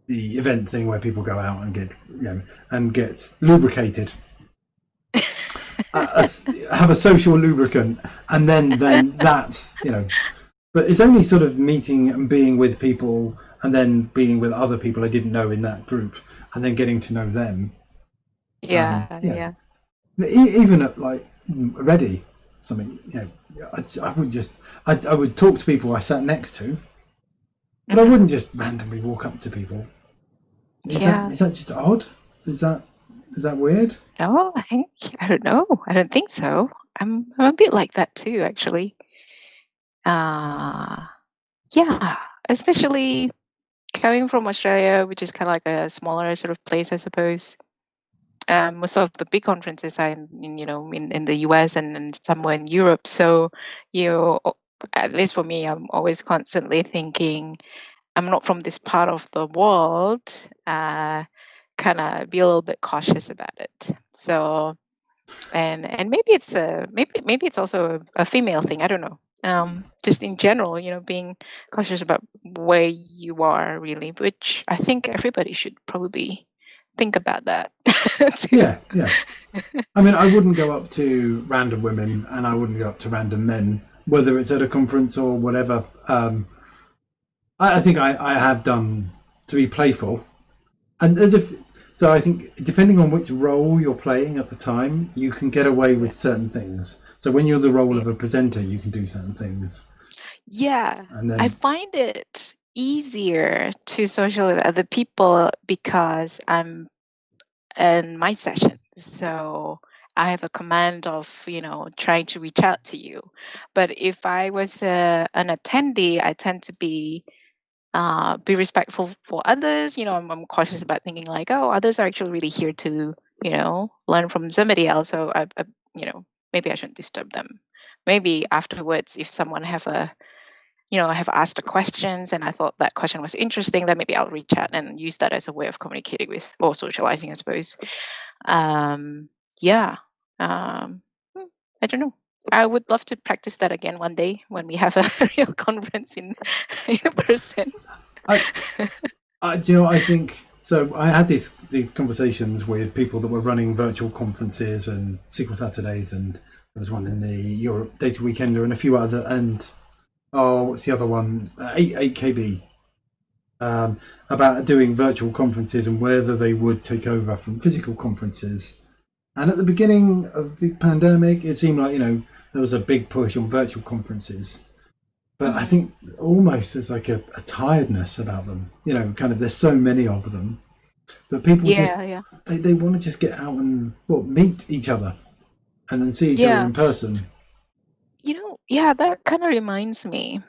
the event thing where people go out and get lubricated, have a social lubricant, and then that's But it's only sort of meeting and being with people, and then being with other people I didn't know in that group, and then getting to know them. Yeah, Yeah, yeah. even at like Ready, something I would just I would talk to people I sat next to, but I Mhm. wouldn't just randomly walk up to people. Yeah. Is that just odd? Is that weird? No, I don't know. I don't think so. I'm a bit like that too, actually. Uh yeah, especially coming from Australia, which is kind of like a smaller sort of place, I suppose. Most of the big conferences are in the US and somewhere in Europe. So you, at least for me, I'm always constantly thinking, I'm not from this part of the world. Kind of be a little bit cautious about it. So and maybe it's also a female thing. I don't know. Just in general, being cautious about where you are really, which I think everybody should probably think about that too. Yeah, yeah. I mean, I wouldn't go up to random women, and I wouldn't go up to random men, whether it's at a conference or whatever. I think I have done to be playful, and as if so. I think depending on which role you're playing at the time, you can get away with certain things. So when you're the role of a presenter, you can do certain things, Yeah, and I then find it easier to social with other people because I'm in my session. So I have a command of, trying to reach out to you. But if I was an attendee, I tend to be respectful for others. I'm cautious about thinking like, oh, others are actually really here to, learn from somebody else. So maybe I shouldn't disturb them. Maybe afterwards, if someone have asked the questions and I thought that question was interesting, then maybe I'll reach out and use that as a way of communicating with or socializing, I suppose. Um, yeah. Um, I don't know. I would love to practice that again one day when we have a real conference in person. I I think so. I had these conversations with people that were running virtual conferences and SQL Saturdays, and there was one in the Europe Data Weekender and a few other. And what's the other one? 8KB. About doing virtual conferences and whether they would take over from physical conferences. And at the beginning of the pandemic, it seemed like there was a big push on virtual conferences. But I think almost there's like a tiredness about them. Kind of there's so many of them that people just Yeah, they want to just get out and meet each other and then see each other yeah. in person. Yeah, that kind of reminds me.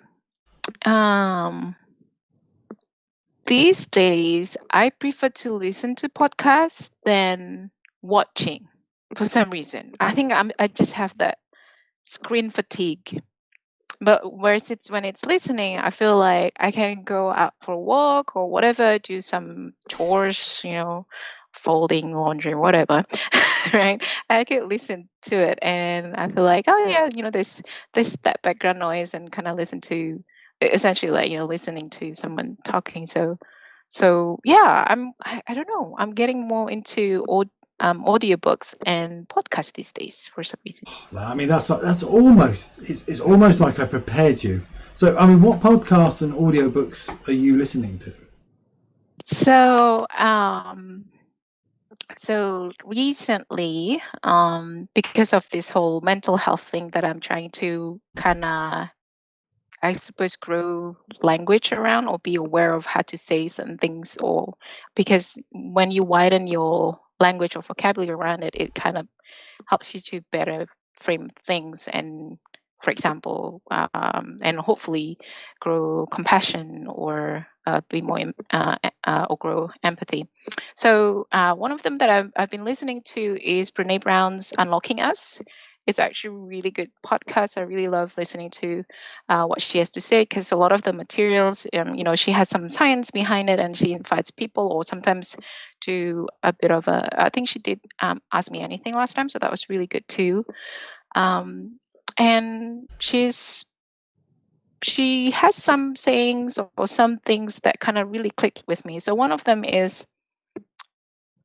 These days, I prefer to listen to podcasts than watching for some reason. I think I just have that screen fatigue. But when it's listening, I feel like I can go out for a walk or whatever, do some chores, folding laundry, whatever, right? I could listen to it and I feel like, oh yeah, there's that background noise and kind of listen to essentially like, listening to someone talking. So yeah, I don't know. I'm getting more into audiobooks and podcasts these days for some reason. I mean, that's almost it's almost like I prepared you. So, I mean, what podcasts and audiobooks are you listening to? So recently, because of this whole mental health thing that I'm trying to kind of, I suppose, grow language around or be aware of how to say some things, or because when you widen your language or vocabulary around it, it kind of helps you to better frame things and, for example, and hopefully grow compassion or be more or grow empathy. So one of them that I've been listening to is Brene Brown's Unlocking Us. It's actually a really good podcast. I really love listening to what she has to say because a lot of the materials, she has some science behind it, and she invites people or sometimes do a bit of I think she did Ask Me Anything last time, so that was really good too. And she has some sayings or some things that kind of really clicked with me. So one of them is,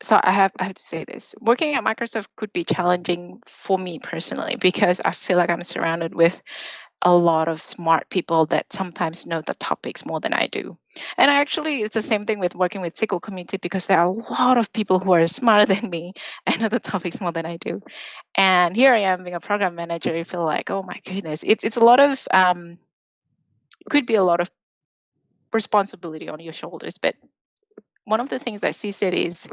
so I have to say this. Working at Microsoft could be challenging for me personally because I feel like I'm surrounded with a lot of smart people that sometimes know the topics more than I do. And actually, it's the same thing with working with SQL community because there are a lot of people who are smarter than me and know the topics more than I do. And here I am being a program manager. I feel like, oh my goodness, it's a lot of could be a lot of responsibility on your shoulders. But one of the things that she said is,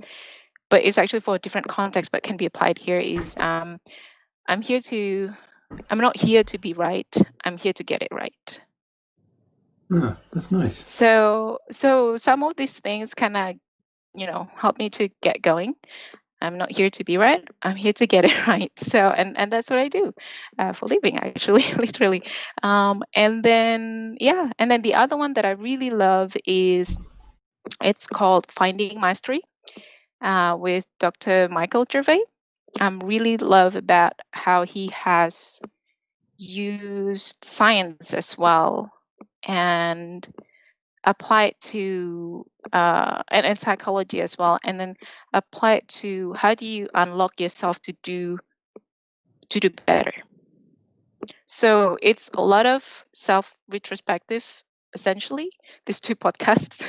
but it's actually for a different context, but can be applied here is I'm not here to be right. I'm here to get it right. Yeah, that's nice. So some of these things kind of, help me to get going. I'm not here to be right. I'm here to get it right. So, and that's what I do for a living, actually, literally. And then the other one that I really love is, it's called Finding Mastery with Dr. Michael Gervais. I really love about how he has used science as well and apply it to and psychology as well, and then apply it to how do you unlock yourself to do better. So it's a lot of self-retrospective, essentially, these two podcasts.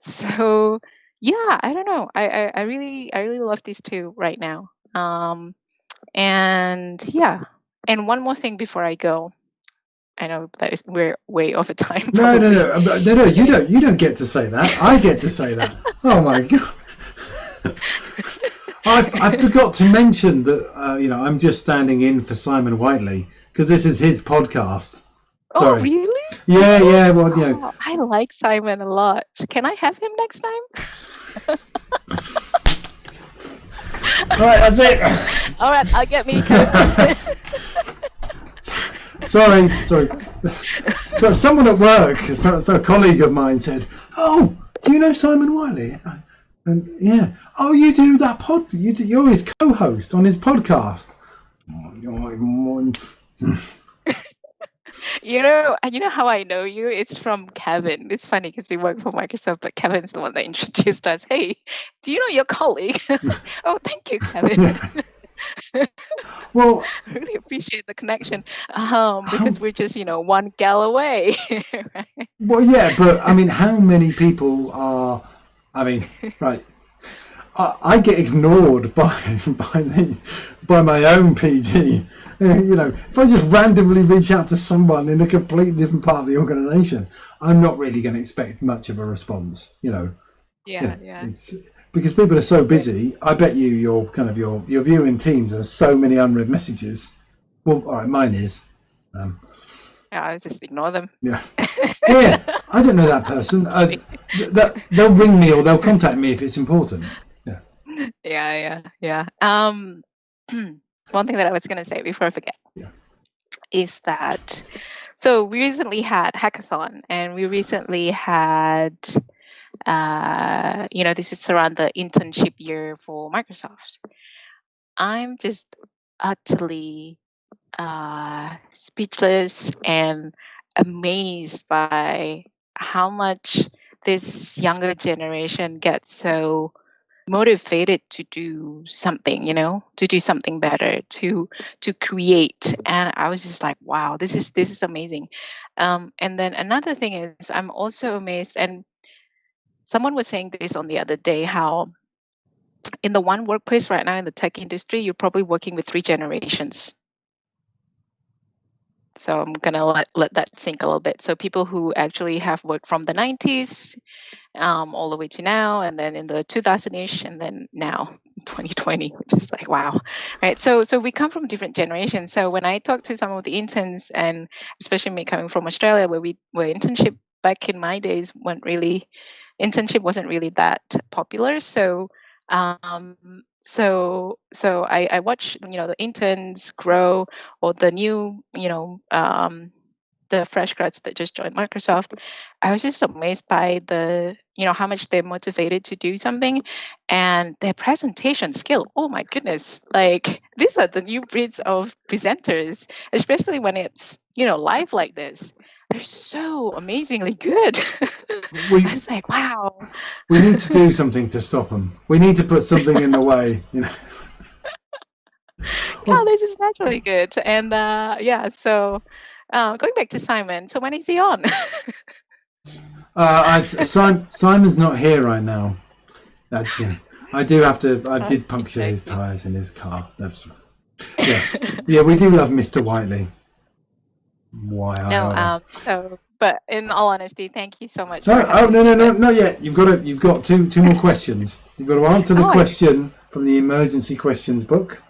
So yeah, I don't know. I really love these two right now. And yeah, and one more thing before I go. I know that we're way over time. No. You don't get to say that. I get to say that. Oh my god. I forgot to mention that I'm just standing in for Simon Whiteley because this is his podcast. Sorry. Oh, really? Yeah. Well, I like Simon a lot. Can I have him next time? All right, that's it. All right, I'll get me a Coke. Sorry. So someone at work, so a colleague of mine said, "Oh, do you know Simon Whiteley?" And yeah, oh, you do that pod? You're his co-host on his podcast. You know how I know you? It's from Kevin. It's funny because we work for Microsoft, but Kevin's the one that introduced us. Hey, do you know your colleague? Oh, thank you, Kevin. Yeah. Well, I really appreciate the connection because we're just one gal away. Right? Well, yeah, but I mean, how many people are? I mean, right? I get ignored by my own PD. If I just randomly reach out to someone in a completely different part of the organisation, I'm not really going to expect much of a response. Yeah. It's because people are so busy. I bet your view in Teams has so many unread messages. Well, all right, mine is. Yeah, I just ignore them. Yeah. I don't know that person. They'll ring me or they'll contact me if it's important. Yeah. One thing that I was going to say before I forget is that, so we recently had hackathon, and we recently had, this is around the internship year for Microsoft. I'm just utterly speechless and amazed by how much this younger generation gets so motivated to do something, to do something better, to create. And I was just like, wow, this is amazing. And then another thing is, I'm also amazed, and someone was saying this on the other day, how in the one workplace right now in the tech industry, you're probably working with 3 generations. So I'm gonna let that sink a little bit. So people who actually have worked from the 90s all the way to now, and then in the 2000-ish, and then now 2020, which is like, wow, right? So we come from different generations. So when I talk to some of the interns, and especially me coming from Australia, where internship back in my days internship wasn't really that popular. So I watch the interns grow, or the new the fresh grads that just joined Microsoft. I was just amazed by the how much they're motivated to do something, and their presentation skill. Oh my goodness! Like, these are the new breeds of presenters, especially when it's live like this. They're so amazingly good. I was like, wow. We need to do something to stop them. We need to put something in the way. Yeah, they're just naturally good. And so going back to Simon. So when is he on? Simon's not here right now. I do have to. I did puncture his tyres in his car. Yes. Yeah, we do love Mr. Whiteley. But in all honesty, thank you so much. No, not yet. You've got two more questions. You've got to answer the question from the emergency questions book.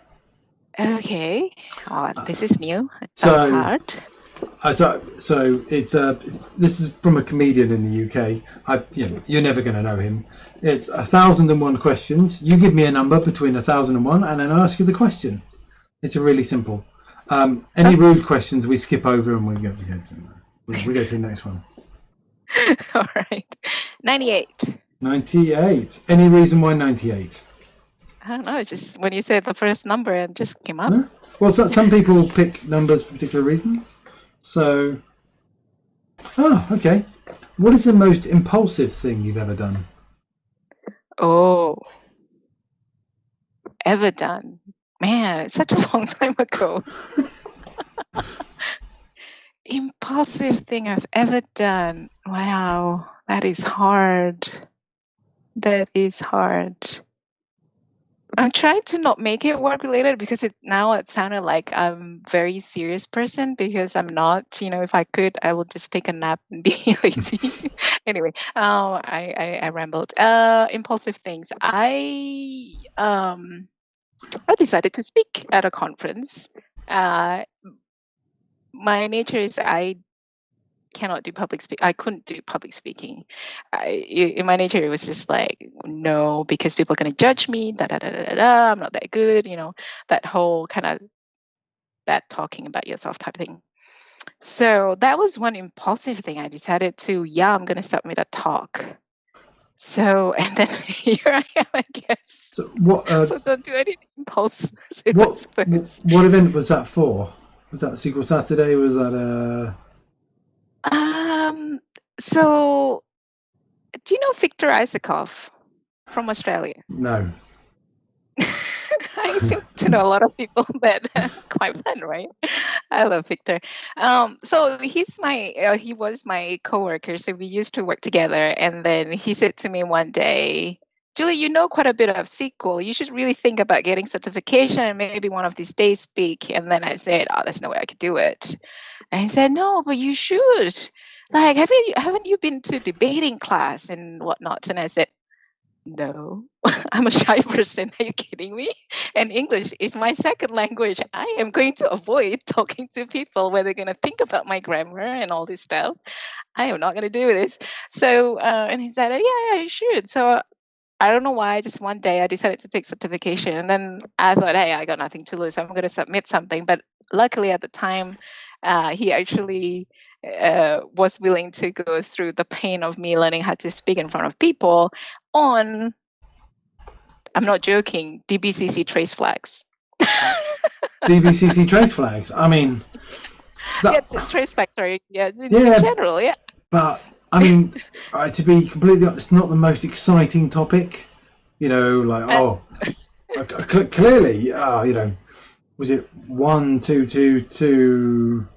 Okay. Oh, this is new. It sounds hard. So it's this is from a comedian in the UK. You're never going to know him. It's 1,001 questions. You give me a number between 1,001, and then I ask you the question. It's a really simple. Any rude questions we skip over, and we go to the next one. All right. 98. 98. Any reason why 98? I don't know. Just when you said the first number, it just came up. Huh? Well, some people pick numbers for particular reasons. So, okay. What is the most impulsive thing you've ever done? Oh, ever done? Man, it's such a long time ago. Impulsive thing I've ever done. Wow, that is hard. I'm trying to not make it work related, because it sounded like I'm a very serious person, because I'm not. If I could, I would just take a nap and be lazy. Anyway, I rambled. Impulsive things. I decided to speak at a conference. My nature is I cannot do public speaking. I couldn't do public speaking. In my nature, it was just like, no, because people are going to judge me. I'm not that good. That whole kind of bad talking about yourself type thing. So that was one impulsive thing. I decided to, I'm going to submit a talk. So, and then here I am, I guess. So don't do any impulsive. What event was that for? Was that SQL Saturday? Was that So, do you know Victor Isakov from Australia? No. I seem to know a lot of people that quite fun, right? I love Victor. So he was my coworker. So we used to work together, and then he said to me one day, Julie, you know quite a bit of SQL. You should really think about getting certification and maybe one of these days speak. And then I said, oh, there's no way I could do it. And he said, no, but you should. Like, haven't you been to debating class and whatnot? And I said, no, I'm a shy person. Are you kidding me? And English is my second language. I am going to avoid talking to people where they're going to think about my grammar and all this stuff. I am not going to do this. So, and he said, yeah, you should. So I don't know why, just one day I decided to take certification. And then I thought, hey, I got nothing to lose. I'm going to submit something. But luckily at the time, he actually was willing to go through the pain of me learning how to speak in front of people on, I'm not joking, DBCC trace flags. DBCC trace flags. I mean, it's a trace factory. In general, yeah. But I mean, to be completely honest, it's not the most exciting topic. Clearly, was it 1 2 2 2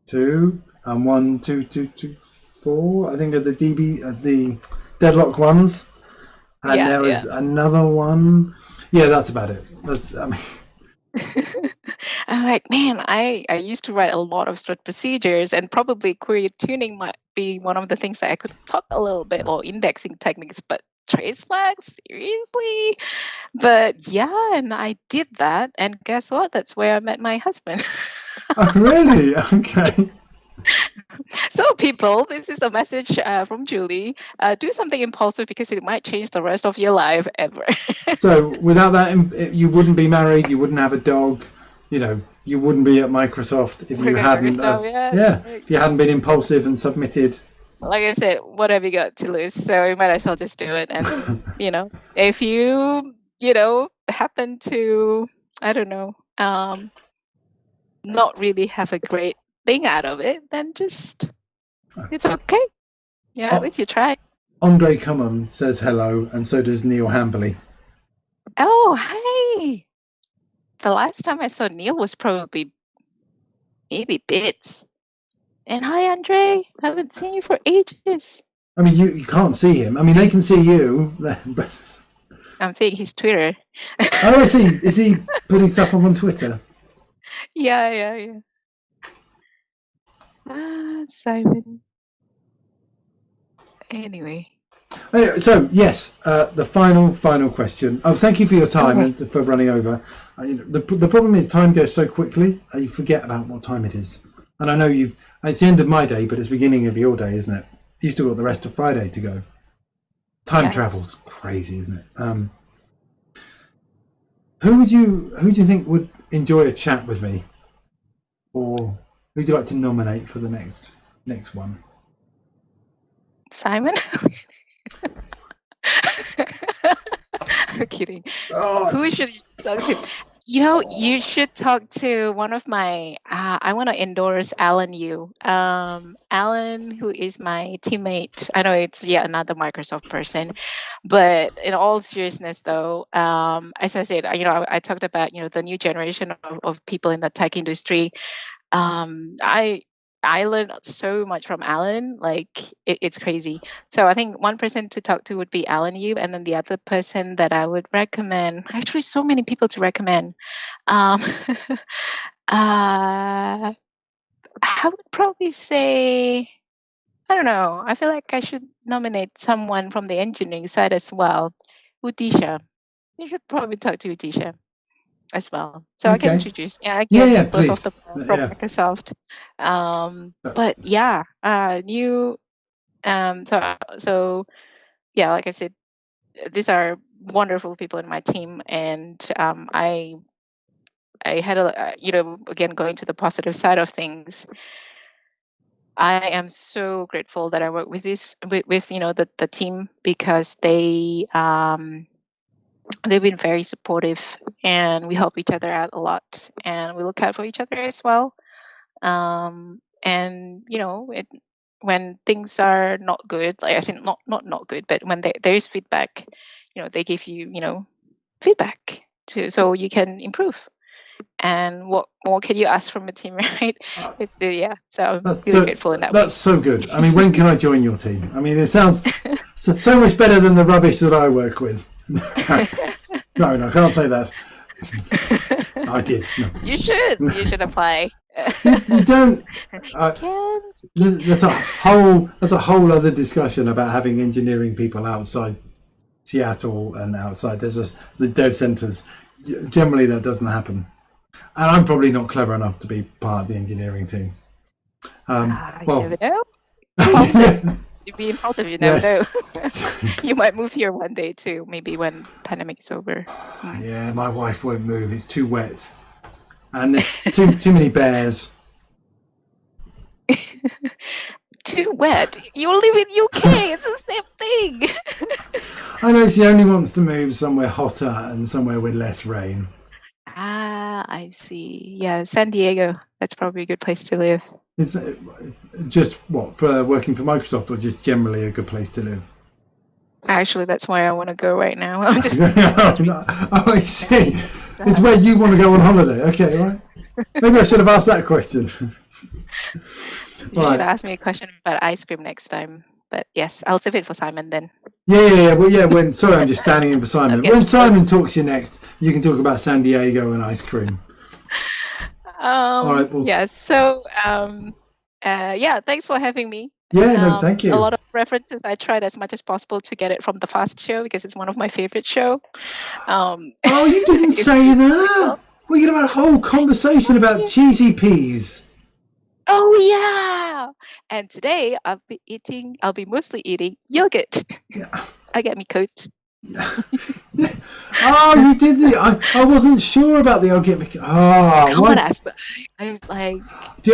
2 and 1 2 2 2 4? I think are the deadlock ones, and there was another one. Yeah, that's about it. I'm like, man, I used to write a lot of stored procedures, and probably query tuning might be one of the things that I could talk a little bit, or indexing techniques, but trace flags, seriously? But yeah, and I did that, and guess what? That's where I met my husband. Oh, really? Okay. So people, this is a message from Julie. Do something impulsive because it might change the rest of your life ever. So without that, you wouldn't be married, you wouldn't have a dog, you wouldn't be at Microsoft if you hadn't if you hadn't been impulsive and submitted. Like I said, what have you got to lose? So you might as well just do it. And if you happen to, I don't know, not really have a great thing out of it, then just, it's okay. Yeah, at least you try. Andre Cummum says hello, and so does Neil Hamberley. Oh, hey. The last time I saw Neil was probably maybe Bits. And hi, Andre. I haven't seen you for ages. I mean, you can't see him. I mean, they can see you. But I'm seeing his Twitter. Oh, I see. Is he putting stuff up on Twitter? Yeah. Simon. Anyway, so yes, the final question. Oh, thank you for your time and for running over. The problem is time goes so quickly, you forget about what time it is. And I know it's the end of my day, but it's the beginning of your day, isn't it? You still got the rest of Friday to go. Time travel's crazy, isn't it? Who do you think would enjoy a chat with me, or who'd you like to nominate for the next one? Simon? I'm kidding. Oh. Who should you talk to? You should talk to one of my, I want to endorse Alan Yu. Alan, who is my teammate. I know it's another Microsoft person, but in all seriousness though, as I said, I talked about, the new generation of people in the tech industry. I learned so much from Alan, like it's crazy. So I think one person to talk to would be Alan Yu, and then the other person that I would recommend, actually so many people to recommend. I would probably say, I don't know, I feel like I should nominate someone from the engineering side as well. Utisha. You should probably talk to Utisha as well. So I can introduce both of them from Microsoft. But new like I said, these are wonderful people in my team, and I had again, going to the positive side of things, I am so grateful that I work with the team, because they've been very supportive, and we help each other out a lot, and we look out for each other as well. And when things are not good, like I said, not good, but when there is feedback, they give you, feedback so you can improve. And what more can you ask from a team, right? It's so I'm really grateful in that way. That's so good. I mean, when can I join your team? I mean, it sounds so much better than the rubbish that I work with. No, I can't say that. I did. No. You should. You should apply. You don't. Can't. That's a whole other discussion about having engineering people outside Seattle and outside. There's just the dev centers. Generally, that doesn't happen, and I'm probably not clever enough to be part of the engineering team. You never know. You're being impulsive. You never know. You might move here one day too. Maybe when pandemic is over. Yeah, my wife won't move. It's too wet, and there's too many bears. Too wet. You live in UK. It's the same thing. I know she only wants to move somewhere hotter and somewhere with less rain. I see. Yeah, San Diego. That's probably a good place to live. Is it just what, for working for Microsoft, or just generally a good place to live? Actually, that's where I want to go right now. I'm just. Oh, I see. It's where you want to go on holiday. Okay, right. Maybe I should have asked that question. You should ask me a question about ice cream next time. But yes, I'll save it for Simon then. Yeah. Well, sorry, I'm just standing in for Simon. Okay. When Simon talks to you next, you can talk about San Diego and ice cream. All right. Well, yeah. So, thanks for having me. Yeah. No, thank you. A lot of references. I tried as much as possible to get it from the Fast Show because it's one of my favorite show. Oh, you didn't say that. We could have a whole conversation about cheesy peas. Oh yeah. And today I'll be mostly eating yogurt. Yeah. I get me coat. Yeah. Oh, you did the. I wasn't sure about the. I'll get me. Oh, come on! I'm like.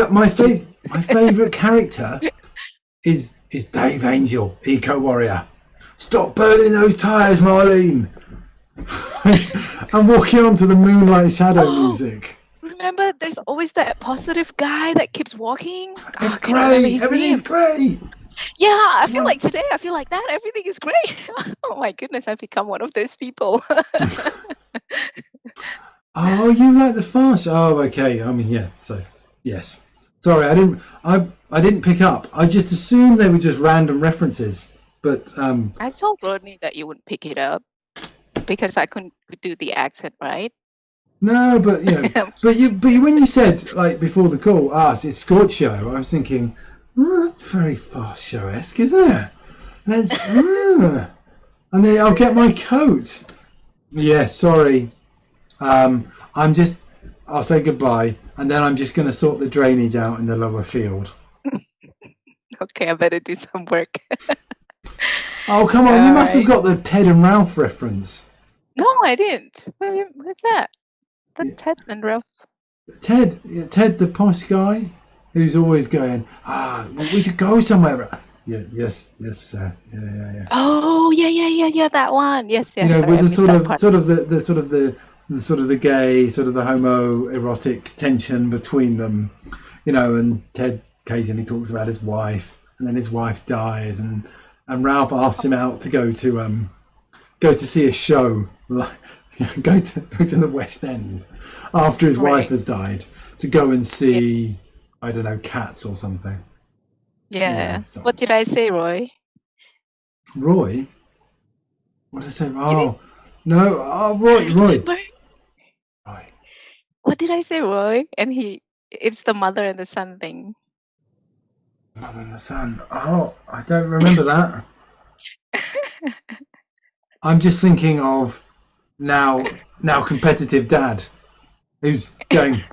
My favorite character is Dave Angel, Eco Warrior. Stop burning those tires, Marlene. I'm walking onto the Moonlight Shadow music. Remember, there's always that positive guy that keeps walking. It's great. Everything's great. Yeah, I feel like today, I feel like that. Everything is great. Oh my goodness, I've become one of those people. Oh, you like the Fast? Oh, okay. I mean, yeah. So, yes. Sorry, I didn't pick up. I just assumed they were just random references. But I told Rodney that you wouldn't pick it up because I couldn't do the accent right. No, but but when you said like before the call, it's Scorch Show, I was thinking, that's very Fast Show-esque, isn't it? Let's and then I'll get my coat. Yeah, sorry. I'll say goodbye, and then I'm just going to sort the drainage out in the lower field. Okay, I better do some work. Oh, come on, you must have got the Ted and Ralph reference. No, I didn't. What's that? Ted and Ralph. Ted, the posh guy who's always going, we should go somewhere. Yeah, yes, sir. Yeah. Oh, yeah, that one. Yes. With the sort of the gay, sort of the homoerotic tension between them, and Ted occasionally talks about his wife, and then his wife dies, and Ralph asks him out to go to see a show, go to the West End after his wife has died to go and see, I don't know, Cats or something. Yeah. What did I say, Roy? Roy? What did I say? Oh, no. Oh, Roy. Roy. What did I say, Roy? And it's the mother and the son thing. Mother and the son. Oh, I don't remember that. I'm just thinking of now competitive dad who's going.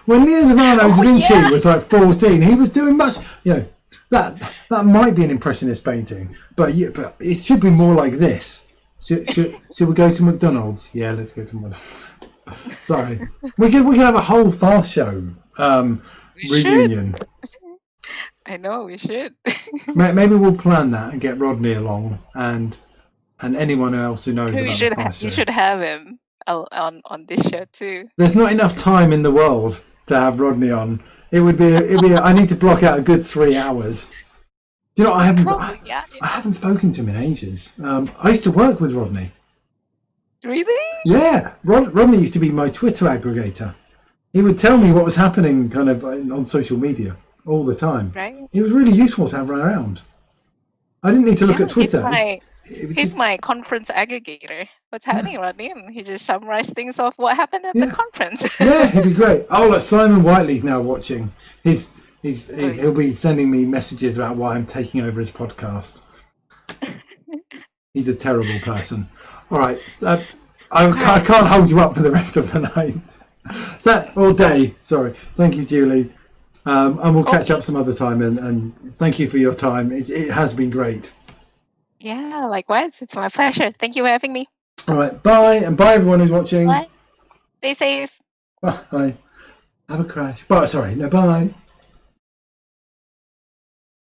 When Leonardo da Vinci was like 14, he was doing much. That might be an impressionist painting, but it should be more like this. Should we go to McDonald's? Yeah, let's go to McDonald's. Sorry, we could have a whole Fast Show reunion. I know we should. Maybe we'll plan that and get Rodney along and anyone else who knows about the Fast Show. You should have him on this show too. There's not enough time in the world to have Rodney on. It'd be. I need to block out a good 3 hours. Do you know? I haven't spoken to him in ages. I used to work with Rodney. Really? Yeah, Rodney used to be my Twitter aggregator. He would tell me what was happening, kind of on social media all the time. Right. He was really useful to have around. I didn't need to look at Twitter. He's my conference aggregator. What's happening around him? He just summarized things of what happened at the conference. Yeah, he'd be great. Oh, look, Simon Whiteley's now watching. He'll be sending me messages about why I'm taking over his podcast. He's a terrible person. All right, I can't hold you up for the rest of the night. All day. Sorry. Thank you, Julie. And we'll catch up some other time. And thank you for your time. It has been great. Yeah, likewise. It's my pleasure. Thank you for having me. All right. Bye. And bye, everyone who's watching. Bye. Stay safe. Bye. Have a crash. Bye. Sorry. No, bye.